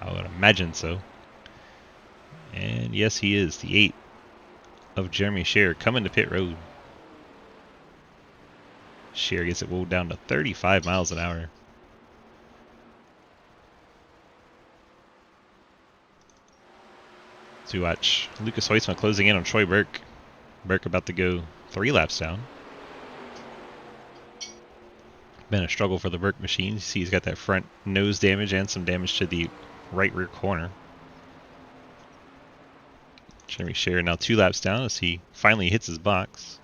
I would imagine so. And yes, he is. The 8 of Jeremy Scherer coming to pit road. Scherer gets it rolled down to 35 miles an hour. So we watch Lucas Hoytsma closing in on Troy Burke. Burke about to go 3 laps down. Been a struggle for the Burke machine. You see he's got that front nose damage and some damage to the right rear corner. Jeremy Scherer now 2 laps down as he finally hits his box.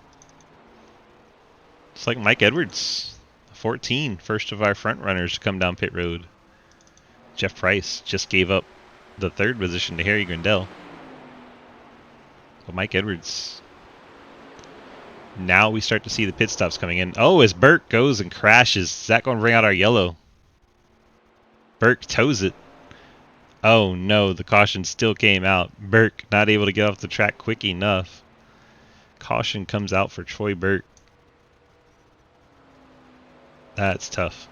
It's like Mike Edwards, 14, first of our front runners to come down pit road. Jeff Price just gave up the 3rd position to Harry Grindell. But Mike Edwards. Now we start to see the pit stops coming in. Oh, as Burke goes and crashes, is that going to bring out our yellow? Burke tows it. Oh no, the caution still came out. Burke not able to get off the track quick enough. Caution comes out for Troy Burke. That's tough.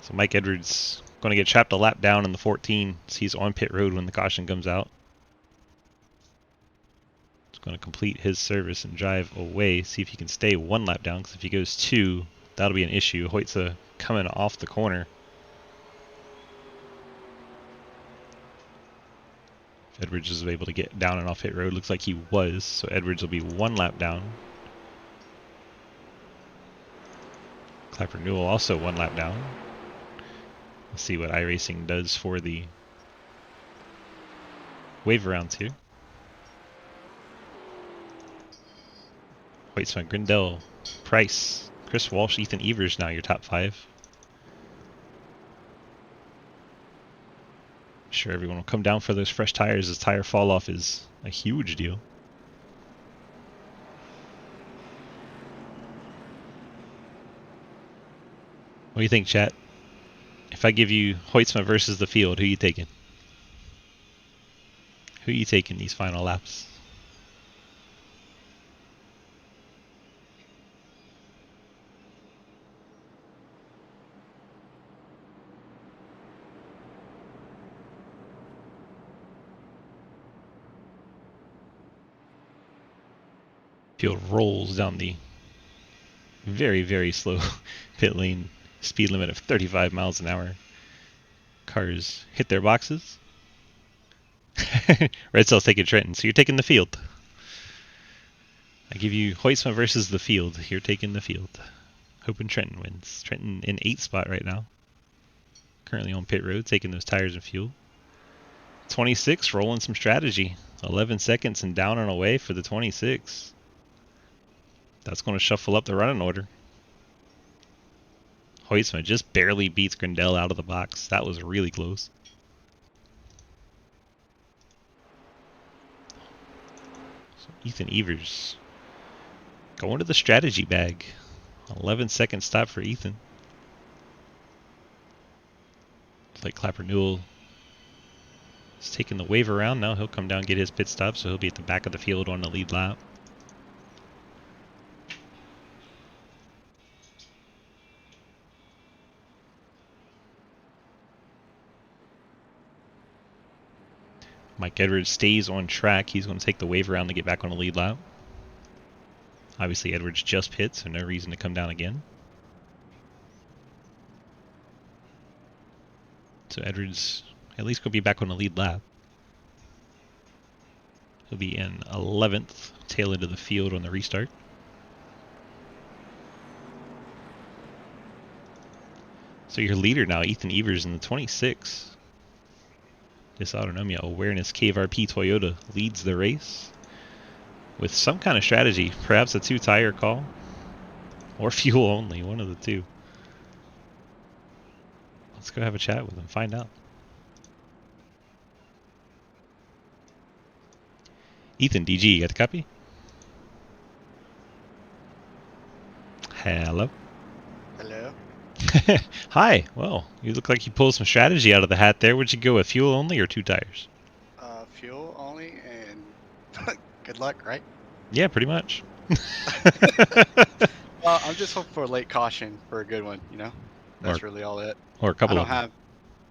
So Mike Edwards going to get trapped a lap down in the 14. So he's on pit road when the caution comes out. He's going to complete his service and drive away. See if he can stay 1 lap down, because if he goes 2, that'll be an issue. Hoytsa coming off the corner. If Edwards is able to get down and off pit road, looks like he was. So Edwards will be 1 lap down. Clapper Newell also 1 lap down. Let's see what iRacing does for the wave rounds here. Hoytsma, Grindell, Price, Chris Walsh, Ethan Evers now your top 5. I'm sure everyone will come down for those fresh tires, as tire fall off is a huge deal. What do you think, chat? If I give you Hoytsma versus the field, who are you taking? Who are you taking these final laps? Field rolls down the very, very slow pit lane. Speed limit of 35 miles an hour. Cars hit their boxes. Red Cell's taking Trenton, so you're taking the field. I give you Hoytsma versus the field. You're taking the field. Hoping Trenton wins. Trenton in 8th spot right now. Currently on pit road, taking those tires and fuel. 26, rolling some strategy. 11 seconds and down and away for the 26. That's going to shuffle up the running order. Hoytsma just barely beats Grindell out of the box. That was really close. So Ethan Evers going to the strategy bag. 11-second stop for Ethan. It's like Clapper Newell is taking the wave around. Now he'll come down and get his pit stop, so he'll be at the back of the field on the lead lap. Mike Edwards stays on track. He's going to take the wave around to get back on the lead lap. Obviously, Edwards just pit, so no reason to come down again. So Edwards at least going to be back on the lead lap. He'll be in 11th, tail end of the field on the restart. So your leader now, Ethan Evers, in the 26. Dysautonomia Awareness KVRP Toyota leads the race with some kind of strategy, perhaps a 2-tire call or fuel only, one of the two. Let's go have a chat with him, find out. Ethan DG, you got the copy? Hello. Hello. Hi. Well, you look like you pulled some strategy out of the hat there. Would you go with fuel only or 2 tires? Fuel only and good luck, right? Yeah, pretty much. Well, I'm just hoping for a late caution for a good one, you know? That's Or really all it. or a I couple don't of them. have,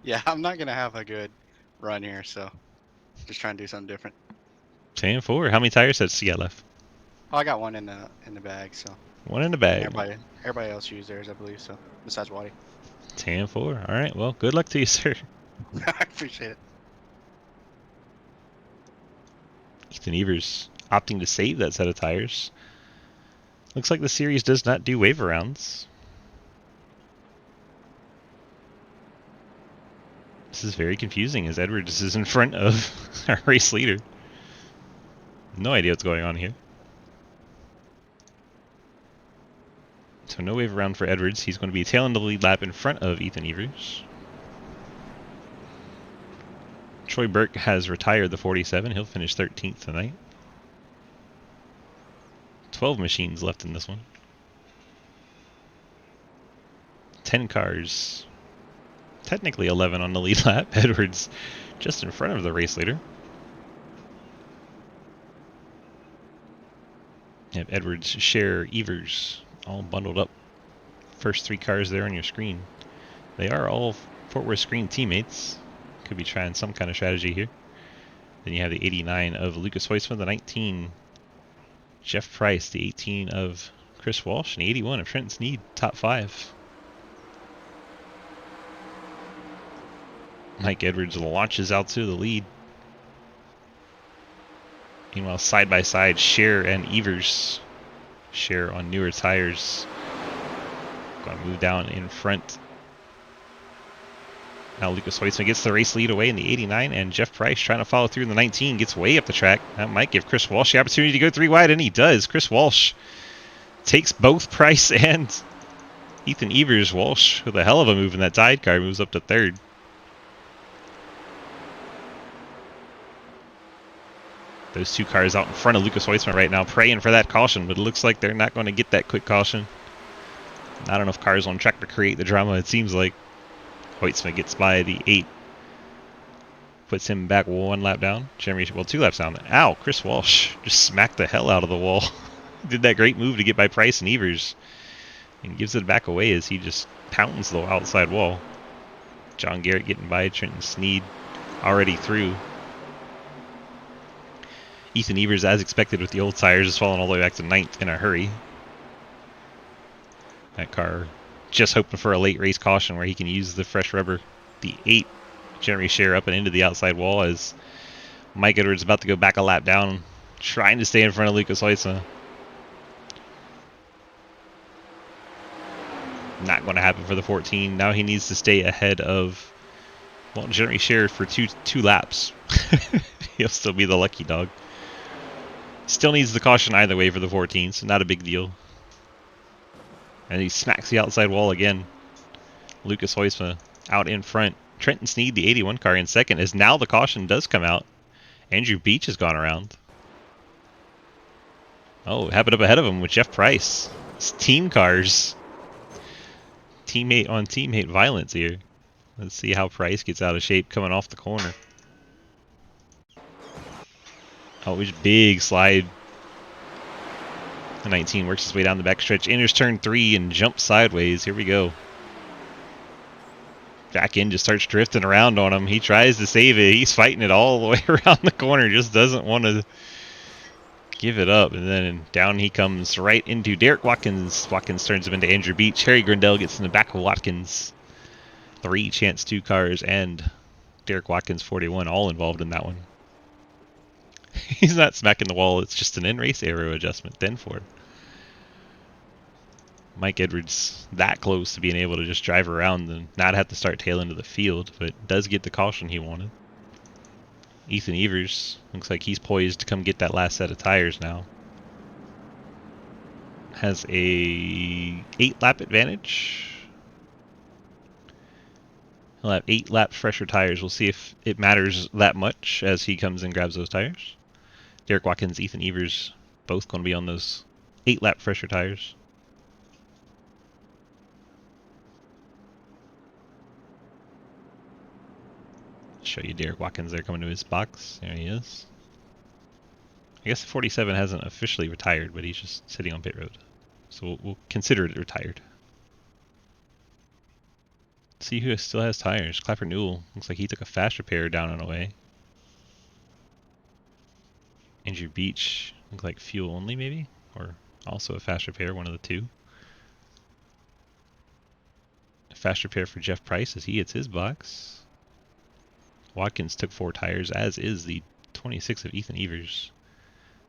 yeah, I'm not gonna have a good run here, so just trying to do something different. 10-4. How many tire sets you got left? Oh, I got one in the bag, so One in the and bag. everybody else used theirs, I believe, so besides Waddy. 10-4. All right. Well, good luck to you, sir. I appreciate it. Ethan Evers opting to save that set of tires. Looks like the series does not do waiver rounds. This is very confusing as Edwards is in front of our race leader. No idea what's going on here. So no waiver round for Edwards. He's going to be tailing the lead lap in front of Ethan Evers. Troy Burke has retired the 47. He'll finish 13th tonight. 12 machines left in this one. 10 cars. Technically 11 on the lead lap. Edwards just in front of the race leader. Yep, Edwards, Scherer, Evers, all bundled up. First 3 cars there on your screen. They are all Fort Worth Screen teammates. Could be trying some kind of strategy here. Then you have the 89 of Lucas Hoisman, the 19 Jeff Price, the 18 of Chris Walsh, and the 81 of Trenton Sneed, top 5. Mike Edwards launches out to the lead. Meanwhile, side by side, Scherer and Evers. Scherer on newer tires. Going to move down in front. Now Lucas Hoisman gets the race lead away in the 89, and Jeff Price trying to follow through in the 19, gets way up the track. That might give Chris Walsh the opportunity to go 3 wide, and he does. Chris Walsh takes both Price and Ethan Evers. Walsh with a hell of a move in that tide car, moves up to 3rd. Those 2 cars out in front of Lucas Hoisman right now, praying for that caution, but it looks like they're not going to get that quick caution. Not enough cars on track to create the drama, it seems like. Hoisman gets by the 8. Puts him back 1 lap down. Jeremy, well, 2 laps down. Ow, Chris Walsh just smacked the hell out of the wall. Did that great move to get by Price and Evers. And gives it back away as he just pounds the outside wall. John Garrett getting by. Trenton Sneed already through. Ethan Evers, as expected with the old tires, is falling all the way back to 9th in a hurry. That car just hoping for a late race caution where he can use the fresh rubber. The 8 Jeremy Scherer up and into the outside wall as Mike Edwards about to go back a lap down, trying to stay in front of Lucas Hoisman. Not going to happen for the 14. Now he needs to stay ahead of, well, Jeremy Scherer for two laps. He'll still be the lucky dog. Still needs the caution either way for the 14, so not a big deal. And he smacks the outside wall again. Lucas Hoisman out in front. Trenton Sneed, the 81 car, in second, as now the caution does come out. Andrew Beach has gone around. Oh, it happened up ahead of him with Jeff Price. It's team cars. Teammate on teammate violence here. Let's see how Price gets out of shape coming off the corner. Oh, it was a big slide. The 19 works his way down the backstretch, enters turn 3 and jumps sideways. Here we go. Back end just starts drifting around on him. He tries to save it. He's fighting it all the way around the corner. Just doesn't want to give it up. And then down he comes right into Derek Watkins. Watkins turns him into Andrew Beach. Harry Grindell gets in the back of Watkins. 3 Chance 2 cars and Derek Watkins 41 all involved in that one. He's not smacking the wall. It's just an in-race aero adjustment. 10-4. Mike Edwards that close to being able to just drive around and not have to start tail into the field, but does get the caution he wanted. Ethan Evers looks like he's poised to come get that last set of tires now. Has a 8-lap advantage. He'll have 8 laps fresher tires. We'll see if it matters that much as he comes and grabs those tires. Derek Watkins, Ethan Evers, both going to be on those 8-lap fresher tires. Show you Derek Watkins there coming to his box. There he is. I guess the 47 hasn't officially retired, but he's just sitting on pit road. So we'll consider it retired. Let's see who still has tires. Clapper Newell. Looks like he took a fast repair down and away. Andrew Beach. Looks like fuel only maybe? Or also a fast repair, one of the two. A fast repair for Jeff Price as he hits his box. Watkins took 4 tires, as is the 26 of Ethan Evers.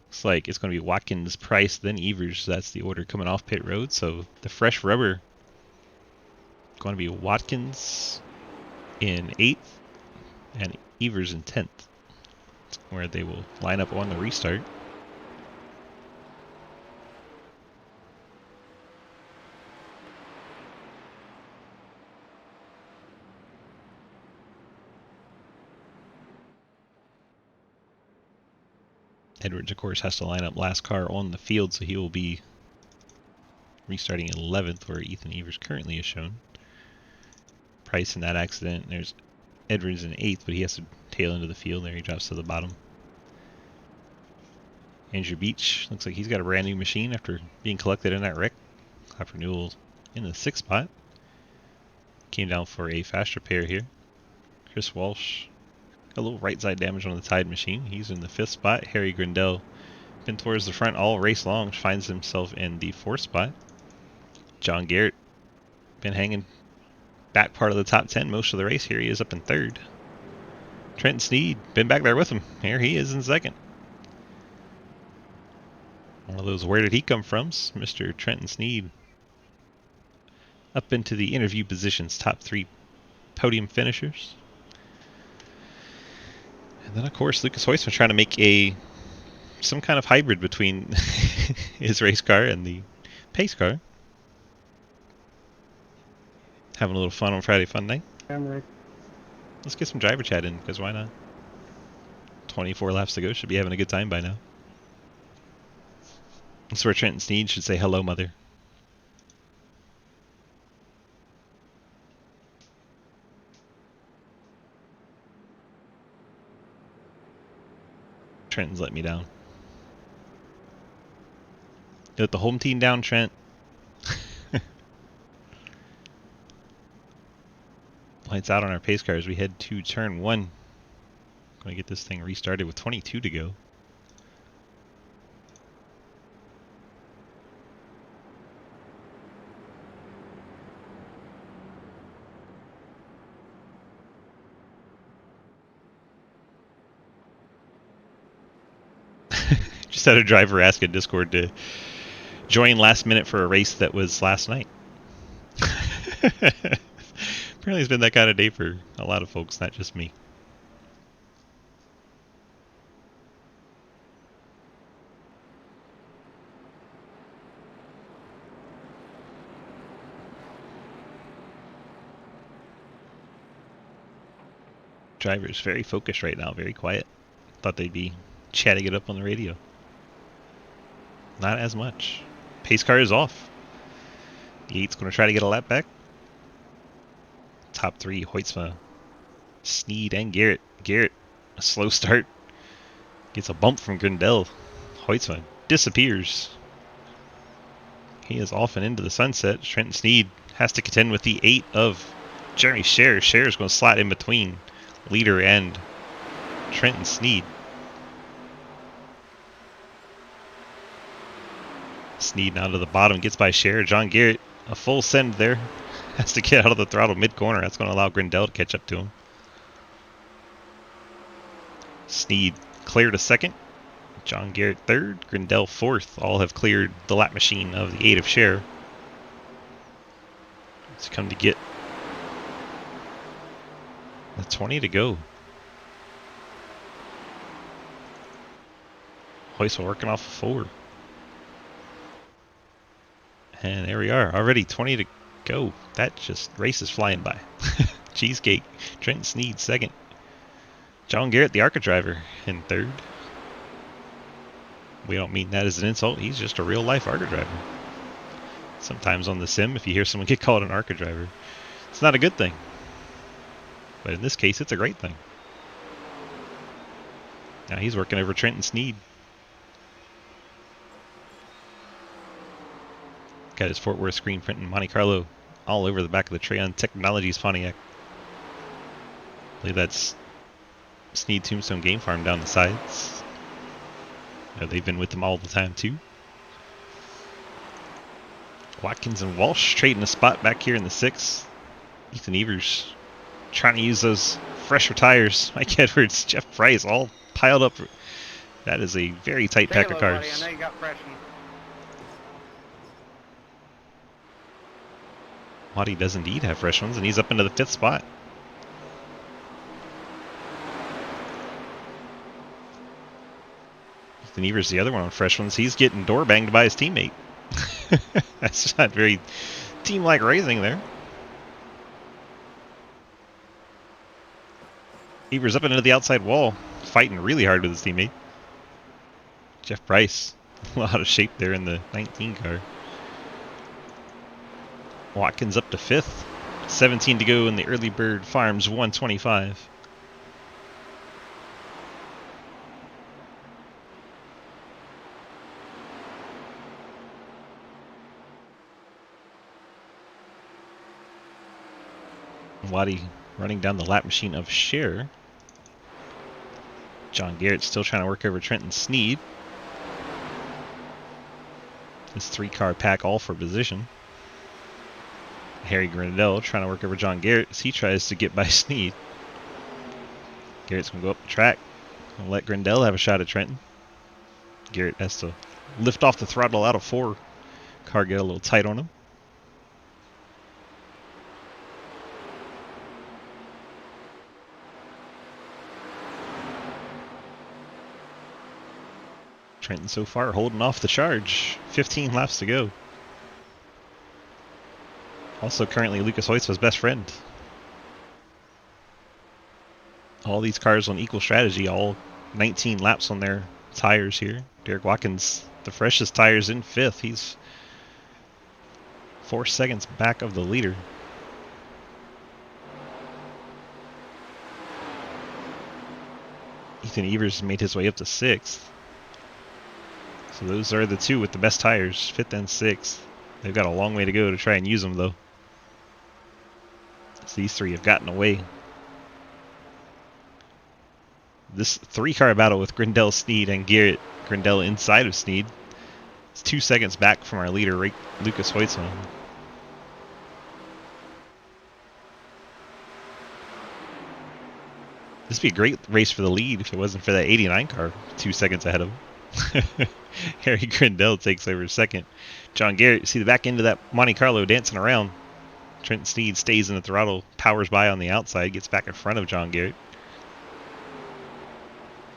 Looks like it's going to be Watkins, Price, then Evers. So that's the order coming off pit road. So the fresh rubber going to be Watkins in 8th and Evers in 10th. That's where they will line up on the restart. Edwards, of course, has to line up last car on the field, so he will be restarting 11th, where Ethan Evers currently is shown. Price in that accident. There's Edwards in 8th, but he has to tail into the field. There he drops to the bottom. Andrew Beach looks like he's got a brand new machine after being collected in that wreck. Clapper Newell in the 6th spot. Came down for a fast repair here. Chris Walsh. A little right side damage on the Tide machine. He's in the 5th spot. Harry Grindell been towards the front all race long. Finds himself in the 4th spot. John Garrett been hanging back part of the top 10 most of the race. Here he is up in 3rd. Trenton Sneed been back there with him. Here he is in 2nd. One of those where did he come from? Mr. Trenton Sneed up into the interview positions. Top 3 podium finishers. And then, of course, Lucas Hoisman trying to make some kind of hybrid between his race car and the pace car. Having a little fun on Friday Fun Night. Let's get some driver chat in, because why not? 24 laps to go. Should be having a good time by now. That's where Trenton Sneed should say hello, mother. Trenton's let me down. You let the home team down, Trent. Lights out on our pace car as we head to turn 1. Going to get this thing restarted with 22 to go. Just had a driver ask in Discord to join last minute for a race that was last night. Apparently it's been that kind of day for a lot of folks, not just me. Driver's very focused right now, very quiet. Thought they'd be chatting it up on the radio. Not as much. Pace car is off. The 8's going to try to get a lap back. Top 3, Hoytsma, Sneed, and Garrett. Garrett, a slow start. Gets a bump from Grindell. Hoytsma disappears. He is off and into the sunset. Trenton Sneed has to contend with the 8 of Jeremy Scher. Scher's going to slot in between leader and Trenton Sneed. Sneed now to the bottom, gets by Scher. John Garrett, a full send there. Has to get out of the throttle mid-corner. That's going to allow Grindell to catch up to him. Sneed cleared a 2nd. John Garrett 3rd. Grindell 4th. All have cleared the lap machine of the 8 of Scher. It's come to get the 20 to go. Hoytsma working off of 4. And there we are. Already 20 to go. That just race is flying by. Cheesecake. Trenton Sneed 2nd. John Garrett, the ARCA driver, in 3rd. We don't mean that as an insult. He's just a real life ARCA driver. Sometimes on the sim, if you hear someone get called an ARCA driver, it's not a good thing. But in this case, it's a great thing. Now he's working over Trenton Sneed. Got his Fort Worth screen printing Monte Carlo all over the back of the Treon Technologies Pontiac. I believe that's Sneed Tombstone Game Farm down the sides. They've been with them all the time too. Watkins and Walsh trading a spot back here in the 6th. Ethan Evers trying to use those fresher tires. Mike Edwards, Jeff Price, all piled up. That is a very tight pack of cars. Buddy. I know you got fresh ones. Waddy does indeed have fresh ones, and he's up into the 5th spot. Ethan Evers, the other one on fresh ones, he's getting door banged by his teammate. That's not very team-like racing there. Evers up into the outside wall, fighting really hard with his teammate. Jeff Price, a lot of shape there in the 19 car. Watkins up to 5th. 17 to go in the Early Bird Farms 125. Waddy running down the lap machine of Scherer. John Garrett still trying to work over Trenton Sneed. This 3-car pack all for position. Harry Grindell trying to work over John Garrett as he tries to get by Sneed. Garrett's going to go up the track and let Grindell have a shot at Trenton. Garrett has to lift off the throttle out of 4. Car get a little tight on him. Trenton so far holding off the charge. 15 laps to go. Also currently Lucas Hoytsma's best friend. All these cars on equal strategy, all 19 laps on their tires here. Derek Watkins, the freshest tires in 5th. He's 4 seconds back of the leader. Ethan Evers made his way up to 6th. So those are the 2 with the best tires, 5th and 6th. They've got a long way to go to try and use them though. So these 3 have gotten away. This 3-car battle with Grindell, Sneed, and Garrett. Grindell inside of Sneed. It's 2 seconds back from our leader, Lucas Hoytsma. This would be a great race for the lead if it wasn't for that 89 car 2 seconds ahead of him. Harry Grindell takes over 2nd. John Garrett, see the back end of that Monte Carlo dancing around. Trenton Sneed stays in the throttle, powers by on the outside, gets back in front of John Garrett.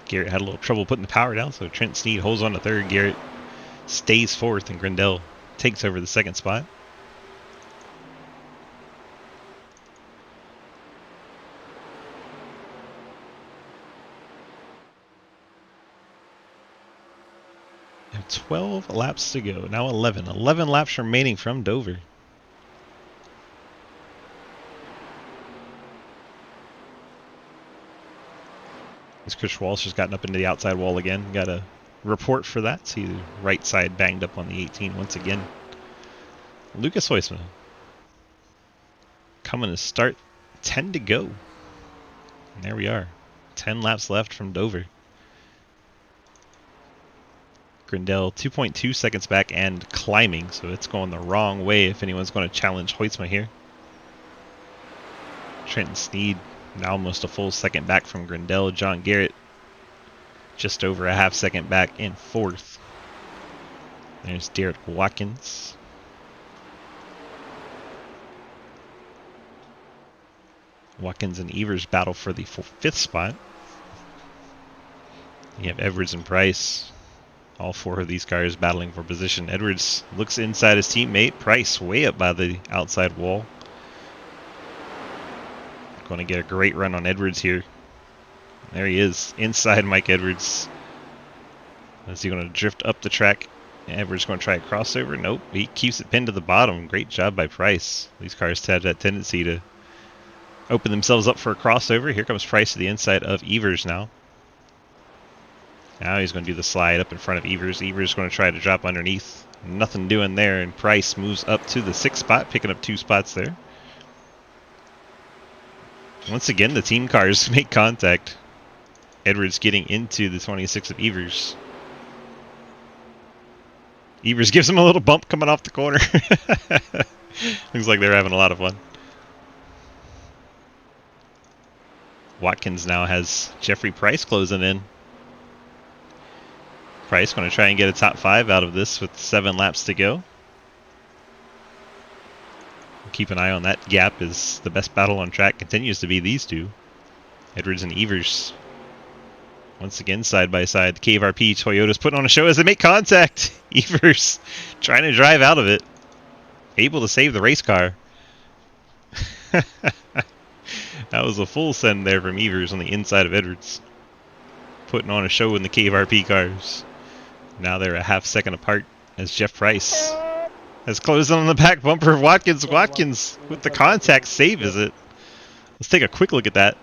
Garrett had a little trouble putting the power down, so Trenton Sneed holds on to 3rd. Garrett stays 4th, and Grindell takes over the 2nd spot. We have 12 laps to go. Now 11. 11 laps remaining from Dover. As Chris Walsh has gotten up into the outside wall again. Got a report for that. See the right side banged up on the 18 once again. Lucas Hoytsma coming to start. 10 to go. And there we are. 10 laps left from Dover. Grindell 2.2 seconds back and climbing, so it's going the wrong way if anyone's going to challenge Hoytsma here. Trenton Sneed now almost a full second back from Grindell. John Garrett just over a half second back in 4th. There's Derek Watkins. Watkins and Evers battle for the 5th spot. You have Edwards and Price. All 4 of these cars battling for position. Edwards looks inside his teammate. Price way up by the outside wall. Going to get a great run on Edwards here. There he is, inside Mike Edwards. Is he going to drift up the track? Edwards going to try a crossover? Nope, he keeps it pinned to the bottom. Great job by Price. These cars have that tendency to open themselves up for a crossover. Here comes Price to the inside of Evers now. Now he's going to do the slide up in front of Evers. Evers going to try to drop underneath. Nothing doing there, and Price moves up to the 6th spot, picking up 2 spots there. Once again, the team cars make contact. Edwards getting into the 26 of Evers. Evers gives him a little bump coming off the corner. Looks like they're having a lot of fun. Watkins now has Jeffrey Price closing in. Price going to try and get a top 5 out of this with 7 laps to go. Keep an eye on that gap as the best battle on track continues to be these two. Edwards and Evers. Once again, side by side. The KVRP Toyota's putting on a show as they make contact. Evers trying to drive out of it. Able to save the race car. That was a full send there from Evers on the inside of Edwards. Putting on a show in the KVRP cars. Now they're a half second apart as Jeff Price has closed on the back bumper of Watkins. Watkins with the contact save, is it? Let's take a quick look at that.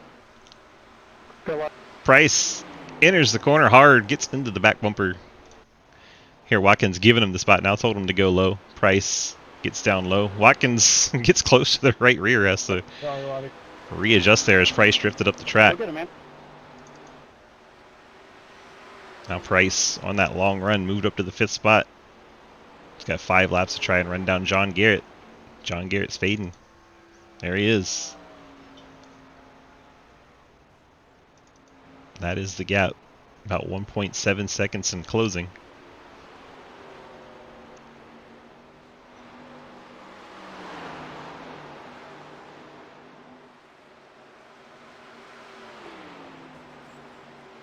Price enters the corner hard, gets into the back bumper. Here Watkins giving him the spot now, told him to go low. Price gets down low. Watkins gets close to the right rear, has to readjust there as Price drifted up the track. Now Price on that long run moved up to the 5th spot. He's got 5 laps to try and run down John Garrett. John Garrett's fading. There he is. That is the gap. About 1.7 seconds in closing.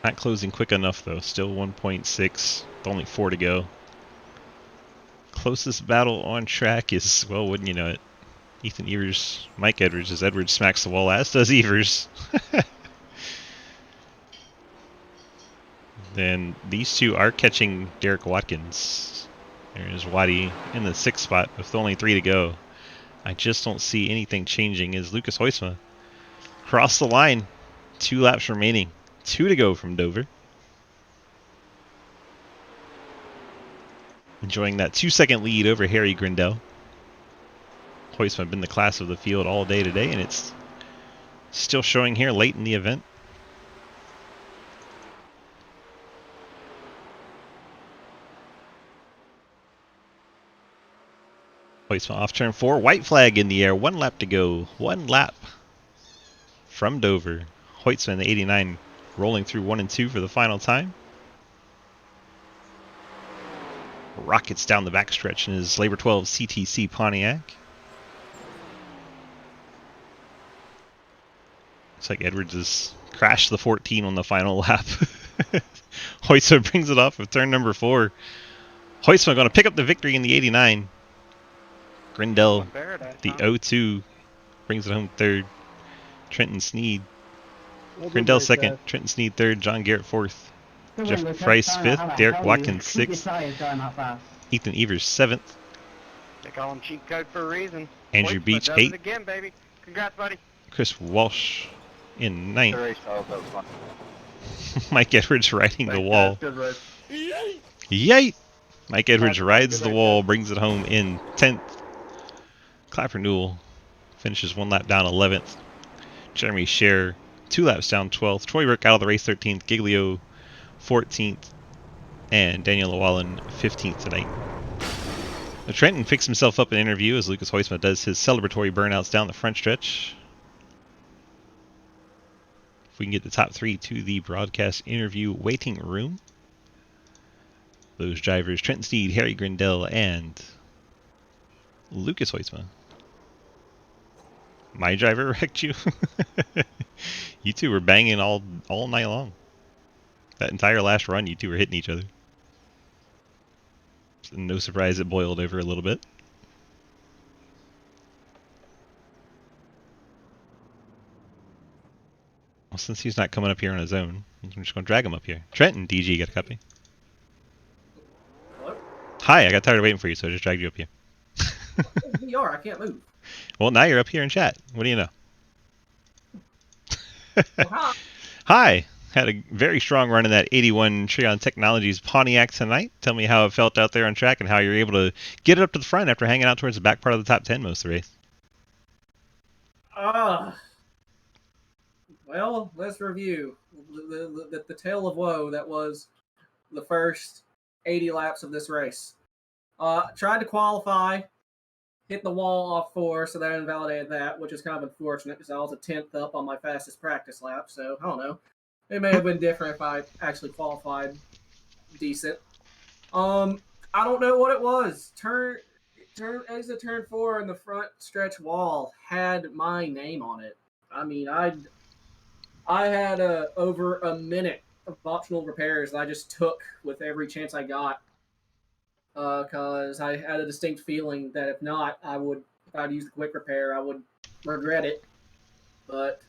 Not closing quick enough though. Still 1.6. Only 4 to go. Closest battle on track is, well, wouldn't you know it, Ethan Evers, Mike Edwards, as Edwards smacks the wall, as does Evers. Then these two are catching Derek Watkins. There's Waddy in the 6th spot with only 3 to go. I just don't see anything changing as Lucas Huisma crossed the line. 2 laps remaining. 2 to go from Dover. Enjoying that 2-second lead over Harry Grindel. Huisma been the class of the field all day today, and it's still showing here late in the event. Huisma off turn 4, white flag in the air, 1 lap to go. 1 lap from Dover. Huisma in the 89 rolling through 1 and 2 for the final time. Rockets down the backstretch in his Labor 12 CTC Pontiac. Looks like Edwards has crashed the 14 on the final lap. Huisma brings it off of turn number 4. Huisma going to pick up the victory in the 89. Grindel, the 02, brings it home 3rd. Trenton Sneed. Grindel 2nd. Trenton Sneed 3rd. John Garrett 4th. Jeff Price 5th, Derek Watkins 6th, Ethan Evers 7th. They call him cheat code for a reason. Andrew Beach 8th. Again, baby. Congrats, buddy. Chris Walsh in 9th. Mike Edwards riding the wall. Yay! Mike Edwards rides the wall, brings it home in 10th. Clapper Newell finishes 1 lap down 11th. Jeremy Scher 2 laps down 12th. Troy Burke out of the race 13th. Giglio 14th, and Daniel Llewellyn 15th tonight. Now, Trenton picks himself up an interview as Lucas Huisma does his celebratory burnouts down the front stretch. If we can get the top 3 to the broadcast interview waiting room. Those drivers, Trenton Sneed, Harry Grindel, and Lucas Huisma. My driver wrecked you? You two were banging all night long. That entire last run, you two were hitting each other. No surprise it boiled over a little bit. Well, since he's not coming up here on his own, I'm just going to drag him up here. Trenton, DG, you got a copy? Hello? Hi, I got tired of waiting for you, so I just dragged you up here. VR, I can't move. Well, now you're up here in chat. What do you know? Oh, hi. Hi. had a very strong run in that 81 Treon Technologies Pontiac tonight. Tell me how it felt out there on track and how you're able to get it up to the front after hanging out towards the back part of the top 10 most of the race. Well, let's review the tale of woe that was the first 80 laps of this race. Tried to qualify, hit the wall off 4, so that invalidated that, which is kind of unfortunate because I was a 10th up on my fastest practice lap, so I don't know. It may have been different if I actually qualified decent. I don't know what it was. Exit turn 4 and the front stretch wall had my name on it. I mean, I had over a minute of optional repairs that I just took with every chance I got. Because I had a distinct feeling that if not, if I'd used the quick repair, I would regret it. But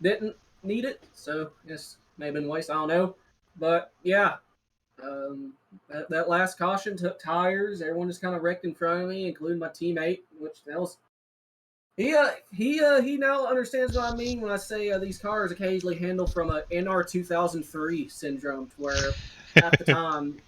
didn't need it, so yes, may have been waste. I don't know. But yeah, that last caution took tires. Everyone just kind of wrecked in front of me, including my teammate, which that was. He now understands what I mean when I say these cars occasionally handle from a NR 2003 syndrome, to where half the time,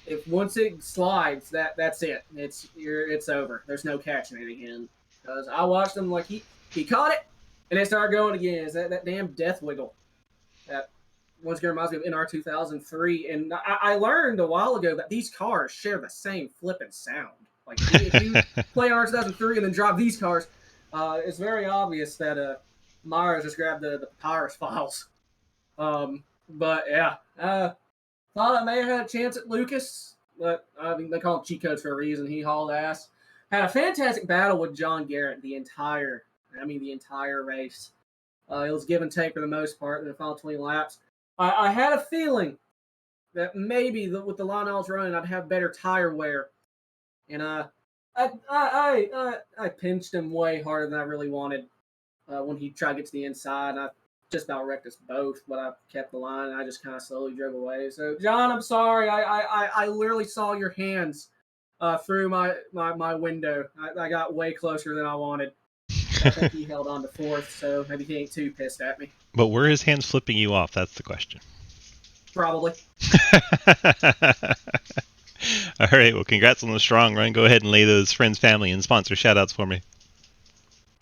if once it slides, that's it. It's over. There's no catching it again. Because I watched him like he caught it, and it started going again. It's that damn death wiggle. That once again reminds me of NR 2003. And I learned a while ago that these cars share the same flipping sound. Like if you play NR 2003 and then drive these cars, it's very obvious that Myers just grabbed the papyrus files. But yeah, thought I may have had a chance at Lucas, but I mean they call him cheat codes for a reason. He hauled ass. Had a fantastic battle with John Garrett the entire race. It was give and take for the most part in the final 20 laps. I had a feeling that maybe with the line I was running, I'd have better tire wear, and I pinched him way harder than I really wanted when he tried to get to the inside. And I just about wrecked us both, but I kept the line and I just kind of slowly drove away. So, John, I'm sorry. I literally saw your hands through my window. I got way closer than I wanted. I think he held on to 4th, so maybe he ain't too pissed at me. But were his hands flipping you off? That's the question. Probably. All right, well, congrats on the strong run. Go ahead and lay those friends, family, and sponsor shout-outs for me.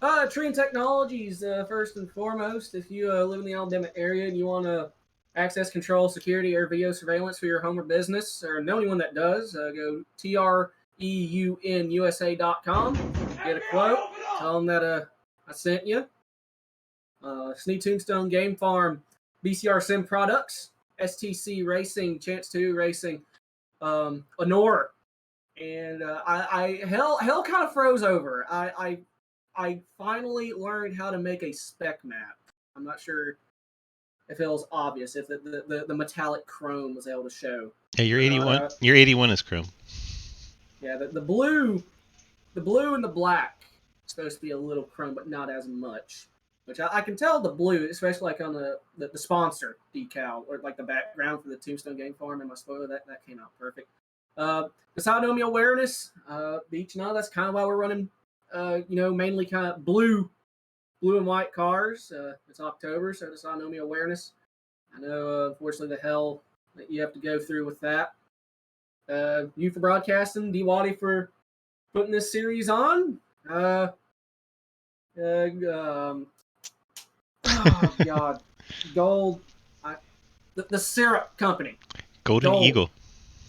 Treon Technologies, first and foremost. If you live in the Alabama area and you want to access control, security, or video surveillance for your home or business, or know anyone that does, go TREUNUSA.com. Get a quote. Tell them that I sent you. Sneed Tombstone Game Farm, BCR Sim Products, STC Racing, Chance 2 Racing, Honora. And hell kind of froze over. I finally learned how to make a spec map. I'm not sure if it was obvious, if the metallic chrome was able to show. Yeah, your 81. Your 81 is chrome. Yeah, the blue and the black is supposed to be a little chrome, but not as much. Which I can tell the blue, especially like on the sponsor decal, or like the background for the Tombstone Game Farm and my spoiler, that came out perfect. Dysautonomia awareness, Beach, no, that's kind of why we're running, mainly kind of blue and white cars. It's October, so dysautonomia awareness. I know, unfortunately, the hell that you have to go through with that. You for broadcasting, D-Waddy for putting this series on. Oh God, Gold, the syrup company. Golden Eagle.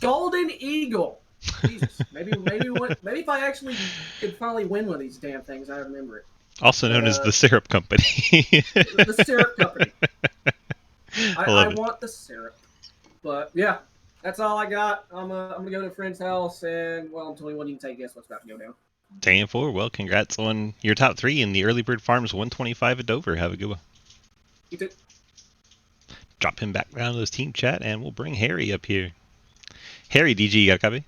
Golden Eagle. Jesus, maybe if I actually could finally win one of these damn things, I remember it. Also known as the syrup company. The syrup company. I want the syrup, but yeah, that's all I got. I'm gonna go to a friend's house, and well, I'm 21. You can take a guess what's about to go down. 10-4. Well, congrats on your top 3 in the Early Bird Farms 125 at Dover. Have a good one. You too. Drop him back down to this team chat, and we'll bring Harry up here. Harry, DG, you got a copy?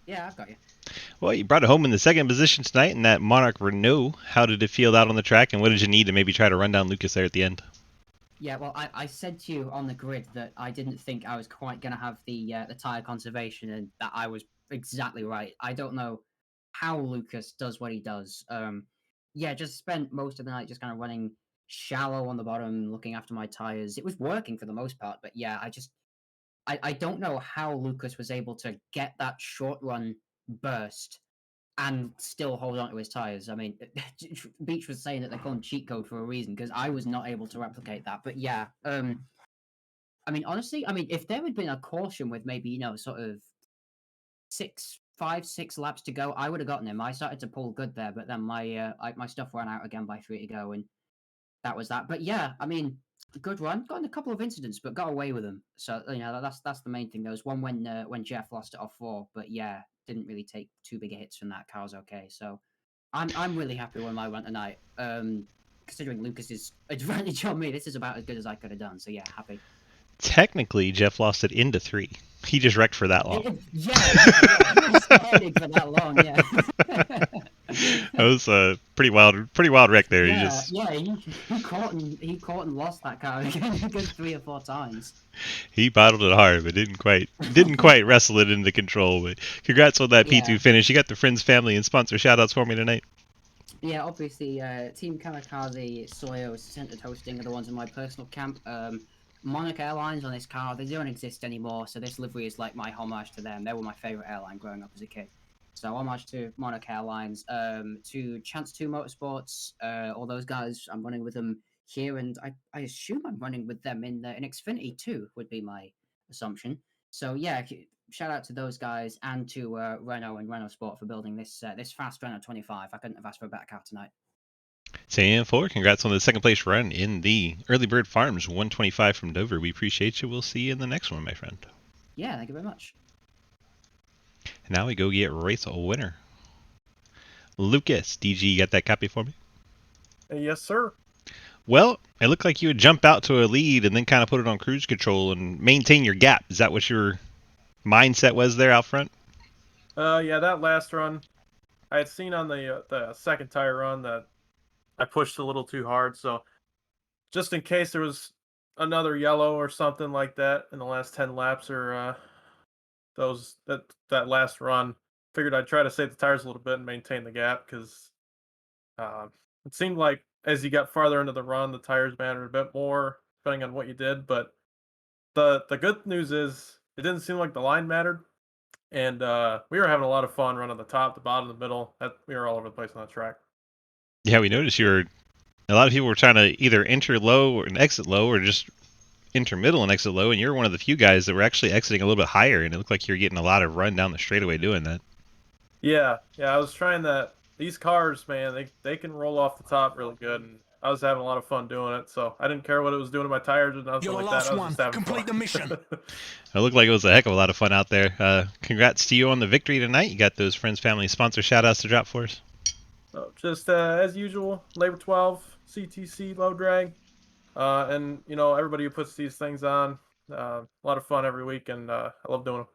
Yeah, I've got you. Well, you brought it home in the second position tonight in that Monarch Renault. How did it feel out on the track, and what did you need to maybe try to run down Lucas there at the end? Yeah, well, I said to you on the grid that I didn't think I was quite going to have the tire conservation, and that I was exactly right. I don't know how Lucas does what he does. Yeah, just spent most of the night just kind of running shallow on the bottom, looking after my tires. It was working for the most part, but yeah, I don't know how Lucas was able to get that short run burst and still hold on to his tires. I mean, Beach was saying that they call him cheat code for a reason because I was not able to replicate that. But yeah, I mean, honestly, I mean, if there had been a caution with maybe sort of 5, 6 laps to go, I would have gotten him. I started to pull good there, but then my stuff ran out again by 3 to go, and that was that. But yeah, I mean, good run. Got in a couple of incidents, but got away with them. So that's the main thing. There was one when Jeff lost it off 4, but yeah, didn't really take too big a hits from that. Car was okay. So I'm really happy with my run tonight. Considering Lucas's advantage on me, this is about as good as I could have done. So yeah, happy. Technically, Jeff lost it into 3. He just wrecked for that long. Yeah. He was heading for that long. Yeah. That was a pretty wild wreck there. Yeah, he caught and lost that car again a good 3 or 4 times. He battled it hard, but didn't quite wrestle it into control. But congrats on that P2 finish. You got the friends, family, and sponsor shoutouts for me tonight. Yeah, obviously, Team Kamikaze, Sawyer, Centered Hosting are the ones in my personal camp. Monarch Airlines on this car, they don't exist anymore, so this livery is like my homage to them. They were my favorite airline growing up as a kid. So homage to Monarch Airlines, to Chance 2 Motorsports, all those guys. I'm running with them here, and I assume I'm running with them in Xfinity too, would be my assumption. So yeah, shout out to those guys and to Renault and Renault Sport for building this fast Renault 25. I couldn't have asked for a better car tonight. Sam 4, congrats on the second place run in the Early Bird Farms 125 from Dover. We appreciate you. We'll see you in the next one, my friend. Yeah, thank you very much. And now we go get race a winner. Lucas, DG, you got that copy for me? Yes, sir. Well, it looked like you would jump out to a lead and then kind of put it on cruise control and maintain your gap. Is that what your mindset was there out front? Yeah, that last run, I had seen on the second tire run that I pushed a little too hard. So just in case there was another yellow or something like that in the last 10 laps or that last run, figured I'd try to save the tires a little bit and maintain the gap because it seemed like as you got farther into the run, the tires mattered a bit more depending on what you did. But the good news is it didn't seem like the line mattered, and we were having a lot of fun running the top, the bottom, the middle. We were all over the place on that track. Yeah, we noticed a lot of people were trying to either enter low or exit low or just enter middle and exit low, and you're one of the few guys that were actually exiting a little bit higher, and it looked like you're getting a lot of run down the straightaway doing that. Yeah, I was trying that. These cars, man, they can roll off the top really good, and I was having a lot of fun doing it, so I didn't care what it was doing to my tires or nothing like that. I was just having fun. The mission. It looked like it was a heck of a lot of fun out there. Congrats to you on the victory tonight. You got those friends, family, sponsor shout-outs to drop for us? Just as usual, Labor 12, CTC, low drag, and everybody who puts these things on, a lot of fun every week, and I love doing them.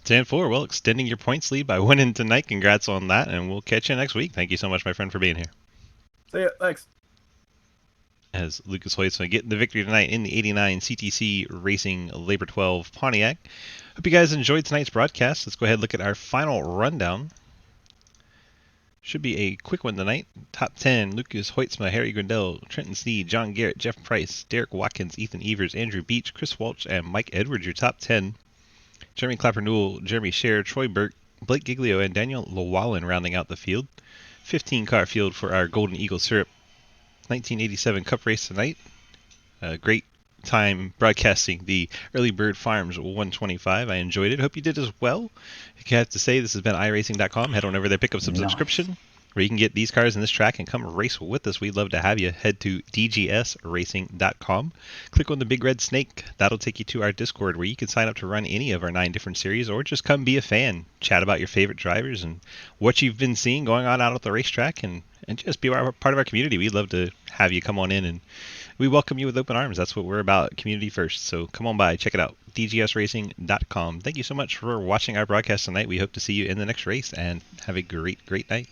10-4, well, extending your points lead by winning tonight. Congrats on that, and we'll catch you next week. Thank you so much, my friend, for being here. See ya. Thanks. As Lucas Hoytsma getting the victory tonight in the 89 CTC Racing Labor 12 Pontiac. Hope you guys enjoyed tonight's broadcast. Let's go ahead and look at our final rundown. Should be a quick one tonight. Top 10, Lucas Hoytsma, Harry Grindell, Trenton Sneed, John Garrett, Jeff Price, Derek Watkins, Ethan Evers, Andrew Beach, Chris Walsh, and Mike Edwards, your top 10. Jeremy Clapper-Newell, Jeremy Scher, Troy Burke, Blake Giglio, and Daniel Llewellyn rounding out the field. 15-car field for our Golden Eagle Syrup 1987 Cup race tonight. Great time broadcasting the Early Bird Farms 125. I enjoyed it. Hope you did as well. If you have to say, this has been iRacing.com. Head on over there, pick up some subscription where you can get these cars in this track and come race with us. We'd love to have you. Head to dgsracing.com. Click on the big red snake. That'll take you to our Discord where you can sign up to run any of our 9 different series or just come be a fan. Chat about your favorite drivers and what you've been seeing going on out at the racetrack and just be part of our community. We'd love to have you come on in, and we welcome you with open arms. That's what we're about, community first. So come on by, check it out, dgsracing.com. Thank you so much for watching our broadcast tonight. We hope to see you in the next race, and have a great, great night.